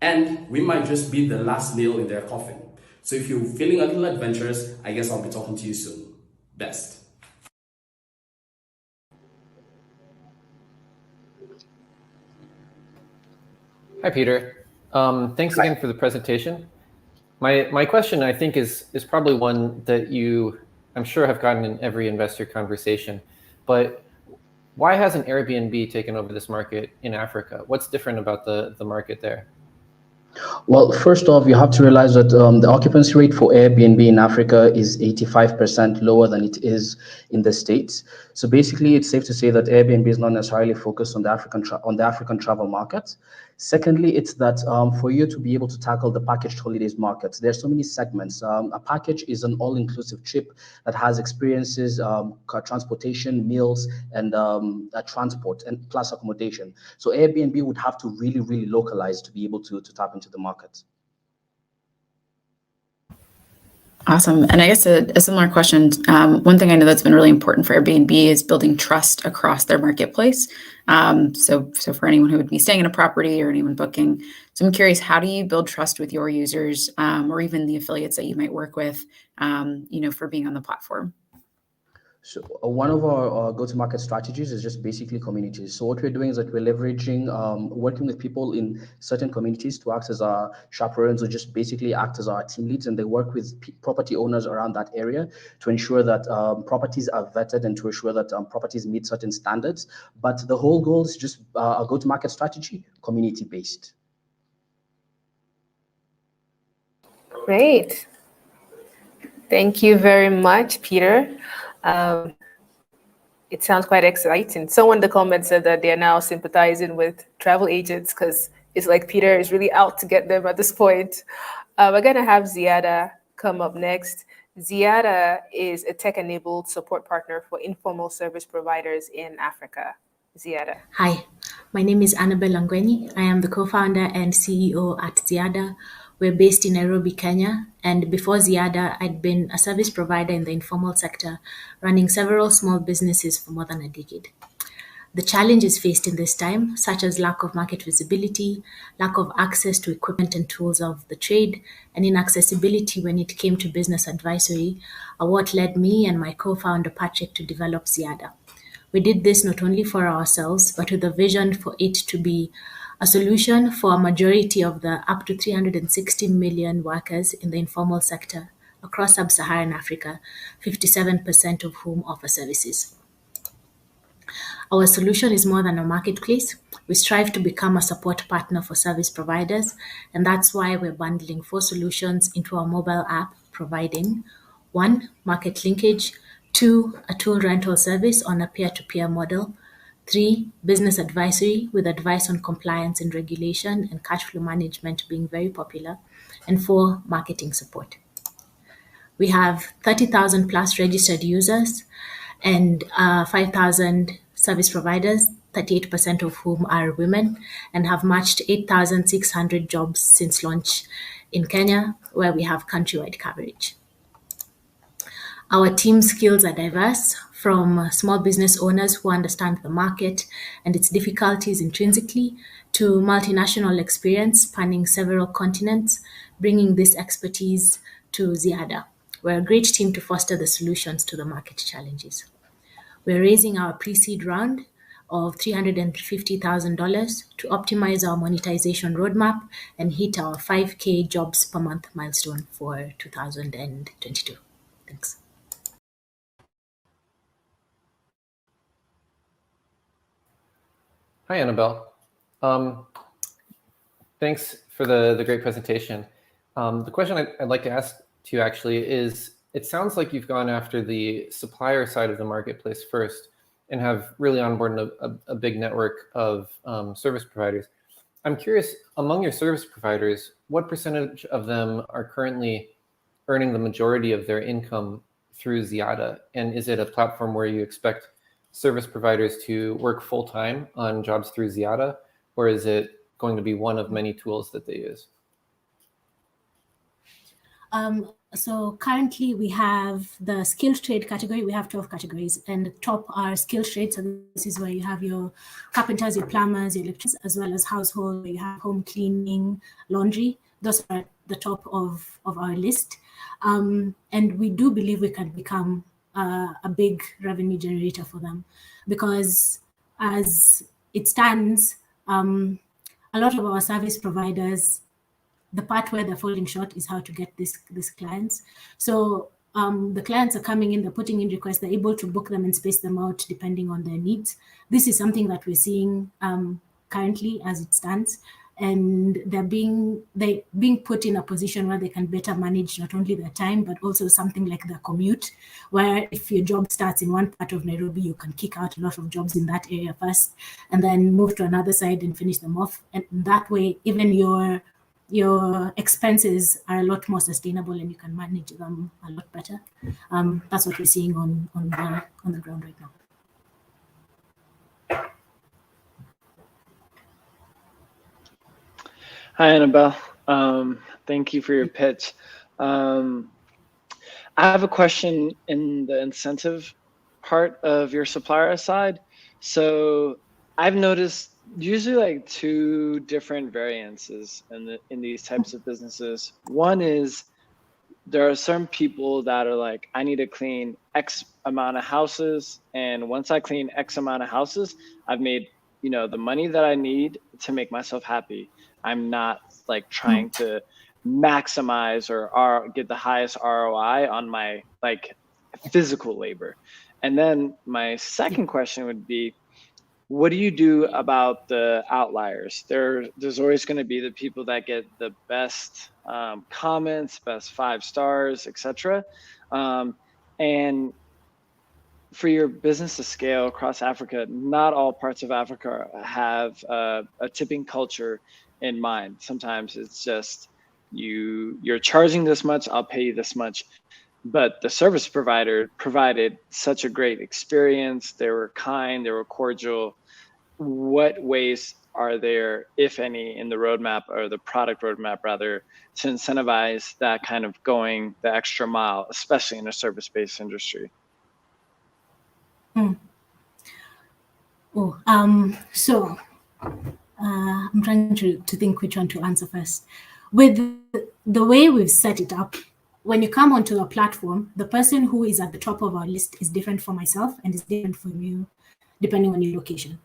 And we might just be the last nail in their coffin. So if you're feeling a little adventurous, I guess I'll be talking to you soon. Best.
Hi, Peter. Thanks again for the presentation. My question, I think, is probably one that I'm sure, have gotten in every investor conversation, but why hasn't Airbnb taken over this market in Africa? What's different about the market there?
Well, first off, you have to realize that the occupancy rate for Airbnb in Africa is 85% lower than it is in the States. So basically, it's safe to say that Airbnb is not necessarily focused on the African travel market. Secondly, it's that for you to be able to tackle the packaged holidays market, there's so many segments. A package is an all-inclusive trip that has experiences, transportation, meals, and transport, and plus accommodation. So Airbnb would have to really localize to be able to tap into the market.
Awesome. And I guess a similar question. One thing I know that's been really important for Airbnb is building trust across their marketplace. So for anyone who would be staying in a property or anyone booking. So I'm curious, how do you build trust with your users or even the affiliates that you might work with, for being on the platform?
So one of our go-to-market strategies is just basically communities. So what we're doing is that we're leveraging, working with people in certain communities to act as our chaperones or just basically act as our team leads, and they work with property owners around that area to ensure that properties are vetted and to ensure that properties meet certain standards. But the whole goal is just a go-to-market strategy, community-based.
Great. Thank you very much, Peter. It sounds quite exciting. Someone in the comments said that they're now sympathizing with travel agents because it's like Peter is really out to get them at this point. We're going to have Ziada come up next. Ziada is a tech-enabled support partner for informal service providers in Africa. Ziada.
Hi, my name is Annabelle Langweni. I am the co-founder and CEO at Ziada. We're based in Nairobi, Kenya. And before Ziada, I'd been a service provider in the informal sector, running several small businesses for more than a decade. The challenges faced in this time, such as lack of market visibility, lack of access to equipment and tools of the trade, and inaccessibility when it came to business advisory, are what led me and my co-founder Patrick to develop Ziada. We did this not only for ourselves, but with a vision for it to be a solution for a majority of the up to 360 million workers in the informal sector across sub-Saharan Africa, 57% of whom offer services. Our solution is more than a marketplace. We strive to become a support partner for service providers, and that's why we're bundling 4 solutions into our mobile app, providing 1, market linkage, 2, a tool rental service on a peer-to-peer model, 3, business advisory with advice on compliance and regulation and cash flow management being very popular, and 4, marketing support. We have 30,000 plus registered users and 5,000 service providers, 38% of whom are women, and have matched 8,600 jobs since launch in Kenya, where we have countrywide coverage. Our team skills are diverse, from small business owners who understand the market and its difficulties intrinsically, to multinational experience spanning several continents, bringing this expertise to Ziada. We're a great team to foster the solutions to the market challenges. We're raising our pre-seed round of $350,000 to optimize our monetization roadmap and hit our 5K jobs per month milestone for 2022. Thanks.
Hi, Annabelle. Thanks for the great presentation. The question I'd like to ask to you actually is, it sounds like you've gone after the supplier side of the marketplace first and have really onboarded a big network of service providers. I'm curious, among your service providers, what percentage of them are currently earning the majority of their income through Ziada? And is it a platform where you expect service providers to work full-time on jobs through Ziada, or is it going to be one of many tools that they use?
So currently we have the skilled trade category. We have 12 categories, and the top are skilled trades. So this is where you have your carpenters, your plumbers, your electricians, as well as household, where you have home cleaning, laundry. Those are the top of our list. And we do believe we can become a big revenue generator for them, because as it stands, a lot of our service providers, the part where they're falling short is how to get these clients. So the clients are coming in, they're putting in requests, they're able to book them and space them out depending on their needs. This is something that we're seeing currently as it stands. And they're being put in a position where they can better manage not only their time, but also something like their commute, where if your job starts in one part of Nairobi, you can kick out a lot of jobs in that area first, and then move to another side and finish them off. And that way, even your expenses are a lot more sustainable and you can manage them a lot better. That's what we're seeing on the ground right now.
Hi, Annabelle. Thank you for your pitch. I have a question in the incentive part of your supplier side. So I've noticed usually like two different variances in these types of businesses. One is there are some people that are like, I need to clean X amount of houses, and once I clean X amount of houses, I've made, you know, the money that I need to make myself happy. I'm not like trying to maximize or get the highest ROI on my like physical labor. And then my second question would be, what do you do about the outliers? There's always going to be the people that get the best comments, best 5 stars, etc. And for your business to scale across Africa, not all parts of Africa have a tipping culture in mind. Sometimes it's just you're charging this much, I'll pay you this much. But the service provider provided such a great experience. They were kind, they were cordial. What ways are there, if any, in the roadmap or the product roadmap rather, to incentivize that kind of going the extra mile, especially in a service-based industry?
So I'm trying to think which one to answer first. With the way we've set it up, when you come onto a platform, the person who is at the top of our list is different for myself and is different from you, depending on your location.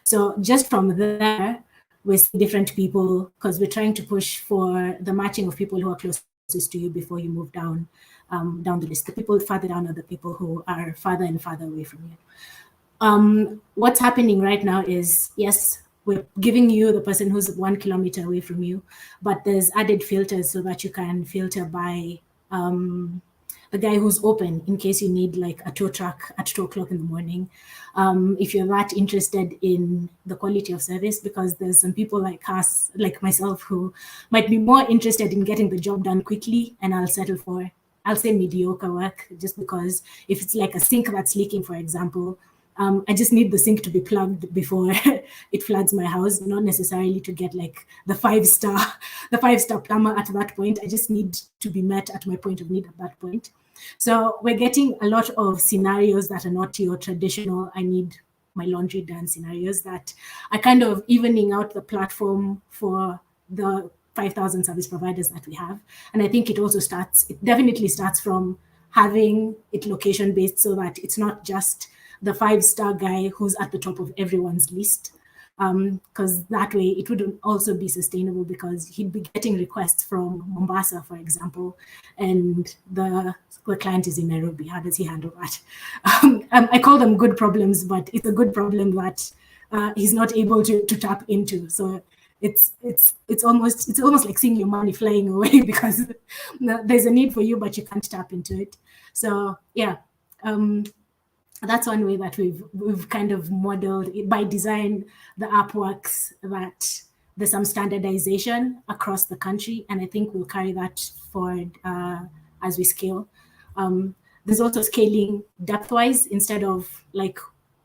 So just from there, we see different people because we're trying to push for the matching of people who are closest to you before you move down the list. The people farther down are the people who are farther and farther away from you. What's happening right now is, yes, we're giving you the person who's 1 kilometer away from you, but there's added filters so that you can filter by the guy who's open in case you need like a tow truck at 2 o'clock in the morning. If you're that interested in the quality of service, because there's some people like us, like myself, who might be more interested in getting the job done quickly, and I'll settle for, I'll say mediocre work, just because if it's like a sink that's leaking, for example, I just need the sink to be plugged before it floods my house, not necessarily to get like the 5-star plumber at that point. I just need to be met at my point of need at that point. So we're getting a lot of scenarios that are not your traditional, I need my laundry done scenarios, that are kind of evening out the platform for the 5,000 service providers that we have. And I think it definitely starts from having it location based, so that it's not just the 5-star guy who's at the top of everyone's list, because that way it wouldn't also be sustainable, because he'd be getting requests from Mombasa, for example, and the client is in Nairobi. How does he handle that? I call them good problems, but it's a good problem that he's not able to tap into. So it's almost like seeing your money flying away because there's a need for you, but you can't tap into it. So yeah. That's one way that we've kind of modeled it by design. The app works that there's some standardization across the country, and I think we'll carry that forward as we scale. There's also scaling depth-wise instead of like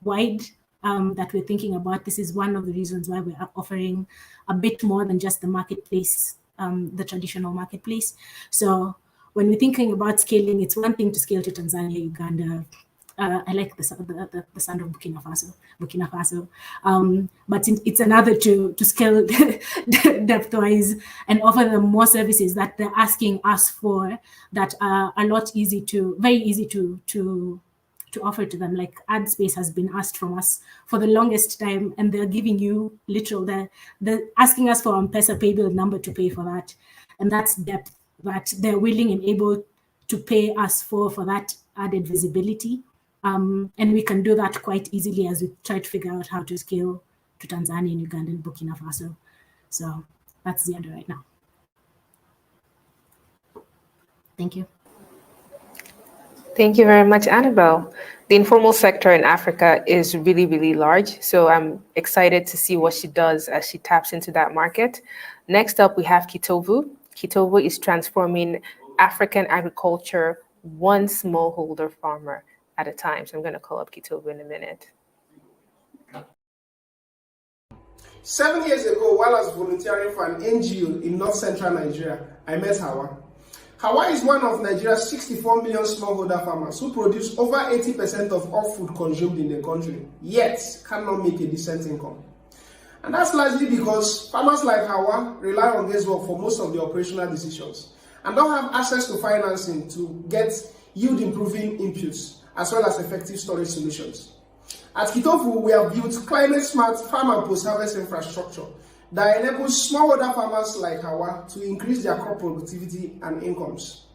wide that we're thinking about. This is one of the reasons why we're offering a bit more than just the marketplace, the traditional marketplace. So when we're thinking about scaling, it's one thing to scale to Tanzania, Uganda. I like the sound of Burkina Faso. But it's another to scale depth-wise and offer them more services that they're asking us for, that are very easy to to offer to them. Like ad space has been asked from us for the longest time, and they're giving you they're asking us for M-Pesa pay bill number to pay for that. And that's depth that they're willing and able to pay us for that added visibility. And we can do that quite easily as we try to figure out how to scale to Tanzania, Uganda, and Burkina Faso. So that's the end right now. Thank you.
Thank you very much, Annabelle. The informal sector in Africa is really, really large. So I'm excited to see what she does as she taps into that market. Next up, we have Kitovu. Kitovu is transforming African agriculture one smallholder farmer at a time. So I'm going to call up Kitovu in a minute.
7 years ago, while I was volunteering for an NGO in North Central Nigeria, I met Hawa. Hawa is one of Nigeria's 64 million smallholder farmers who produce over 80% of all food consumed in the country, yet cannot make a decent income. And that's largely because farmers like Hawa rely on guesswork for most of the operational decisions and don't have access to financing to get yield-improving inputs as well as effective storage solutions. At Kitovu, we have built climate-smart farm and post-harvest infrastructure that enables smallholder farmers like Hawa to increase their crop productivity and incomes.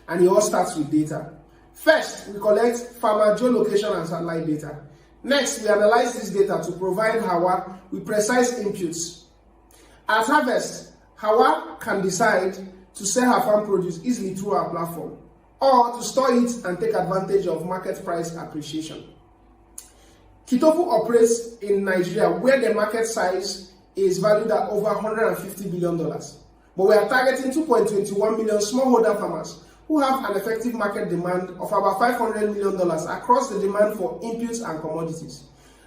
And it all starts with data. First, we collect farmer geolocation and satellite data. Next, we analyze this data to provide Hawa with precise inputs. At harvest, Hawa can decide to sell her farm produce easily through our platform or to store it and take advantage of market price appreciation. Kitovu operates in Nigeria where the market size is valued at over $150 billion. But we are targeting 2.21 million smallholder farmers who have an effective market demand of about $500 million across the demand for inputs and commodities.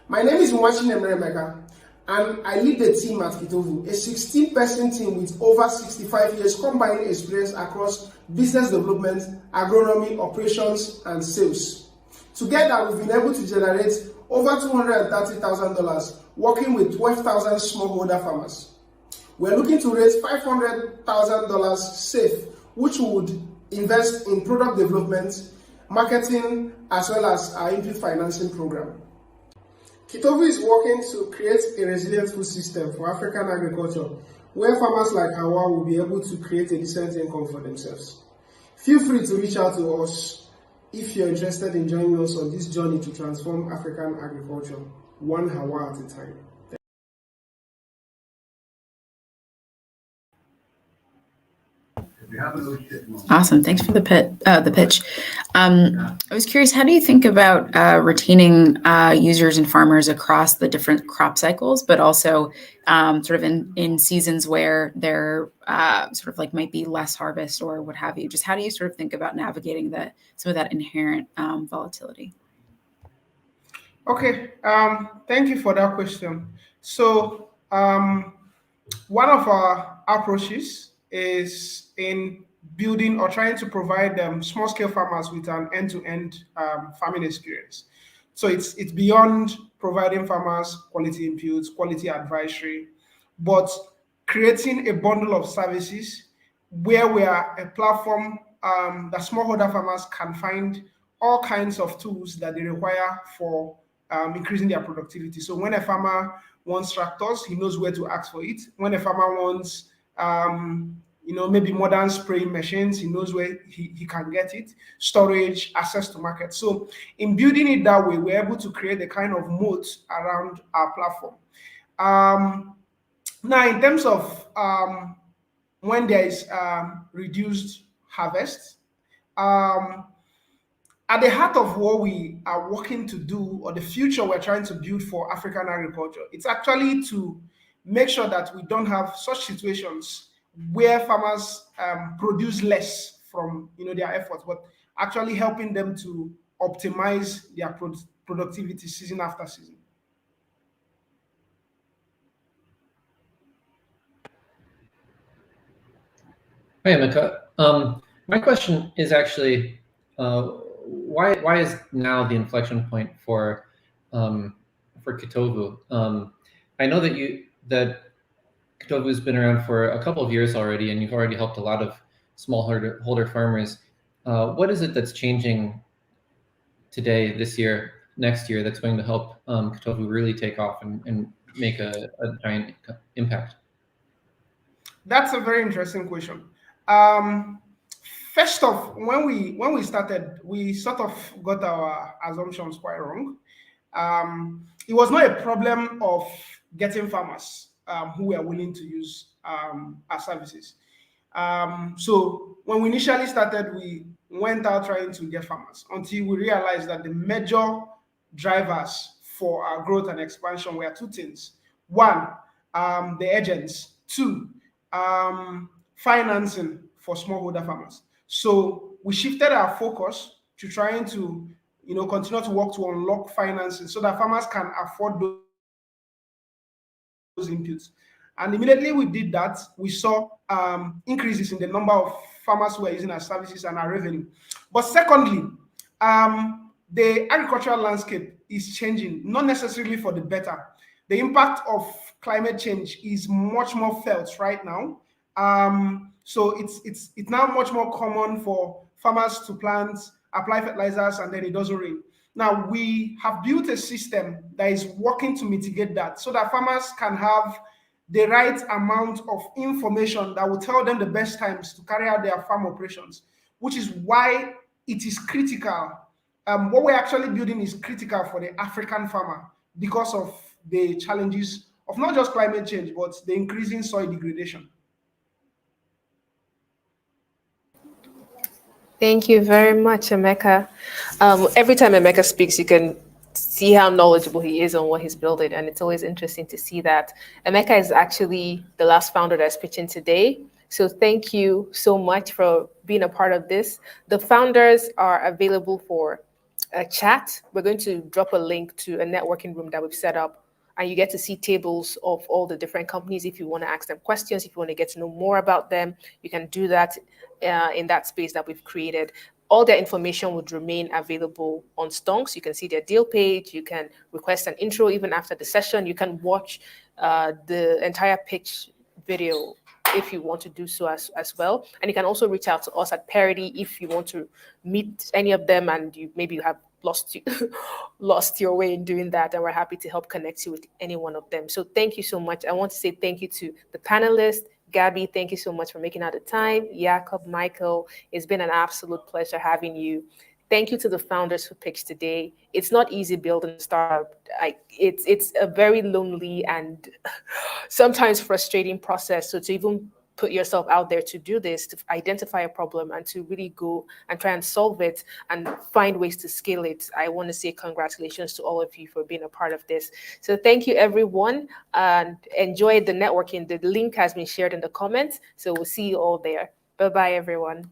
My name is Mwachi Nemremeka, and I lead the team at Kitovu, a 16-person team with over 65 years combined experience across business development, agronomy, operations, and sales. Together, we've been able to generate over $230,000 working with 12,000 smallholder farmers. We're looking to raise $500,000 safe, which would invest in product development, marketing, as well as our input financing program. Kitovu is working to create a resilient food system for African agriculture, where farmers like Hawa will be able to create a decent income for themselves. Feel free to reach out to us if you're interested in joining us on this journey to transform African agriculture, one Hawa at a time.
Awesome. Thanks for the pitch. I was curious, how do you think about retaining users and farmers across the different crop cycles, but also sort of in seasons where there sort of like might be less harvest or what have you? Just how do you sort of think about navigating some of that inherent volatility?
Okay, thank you for that question. So one of our approaches is in building or trying to provide small-scale farmers with an end-to-end farming experience. So it's beyond providing farmers quality inputs, quality advisory, but creating a bundle of services where we are a platform that smallholder farmers can find all kinds of tools that they require for increasing their productivity. So when a farmer wants tractors, he knows where to ask for it. When a farmer wants maybe modern spraying machines, he knows where he can get it, storage, access to market. So in building it that way, we're able to create a kind of moat around our platform. Now, in terms of when there is reduced harvest, at the heart of what we are working to do, or the future we're trying to build for African agriculture, it's actually to make sure that we don't have such situations where farmers produce less from their efforts, but actually helping them to optimize their productivity season after season.
Hi, Emeka. My question is actually, why is now the inflection point for Kitovu? I know that Kitovu has been around for a couple of years already, and you've already helped a lot of smallholder farmers. What is it that's changing today, this year, next year, that's going to help Kotofu really take off and make a giant impact?
That's a very interesting question. First off, when we started, we sort of got our assumptions quite wrong. It was not a problem of getting farmers who were willing to use our services. So when we initially started, we went out trying to get farmers until we realized that the major drivers for our growth and expansion were two things. One, the agents. Two, financing for smallholder farmers. So we shifted our focus to trying to, continue to work to unlock financing so that farmers can afford those inputs. And immediately we did that, we saw increases in the number of farmers who are using our services and our revenue. But secondly, the agricultural landscape is changing, not necessarily for the better. The impact of climate change is much more felt right now. So it's now much more common for farmers to plant, apply fertilizers, and then it doesn't rain. Now, we have built a system that is working to mitigate that so that farmers can have the right amount of information that will tell them the best times to carry out their farm operations, which is why it is critical. What we're actually building is critical for the African farmer because of the challenges of not just climate change, but the increasing soil degradation.
Thank you very much, Emeka. Every time Emeka speaks, you can see how knowledgeable he is on what he's building, and it's always interesting to see that. Emeka is actually the last founder that's pitching today. So thank you so much for being a part of this. The founders are available for a chat. We're going to drop a link to a networking room that we've set up, and you get to see tables of all the different companies. If you want to ask them questions, if you want to get to know more about them, you can do that in that space that we've created. All their information would remain available on Stonks. You can see their deal page. You can request an intro even after the session. You can watch the entire pitch video if you want to do so as well. And you can also reach out to us at Pariti if you want to meet any of them and you have lost your way in doing that, and we're happy to help connect you with any one of them. So thank you so much. I want to say thank you to the panelists. Gabby, thank you so much for making out the time. Jakob, Michael, it's been an absolute pleasure having you. Thank you to the founders who pitched today. It's not easy building a startup. It's a very lonely and sometimes frustrating process. So to even put yourself out there to do this, to identify a problem and to really go and try and solve it and find ways to scale it, I want to say congratulations to all of you for being a part of this. So thank you, everyone, and enjoy the networking. The link has been shared in the comments. So we'll see you all there. Bye-bye, everyone.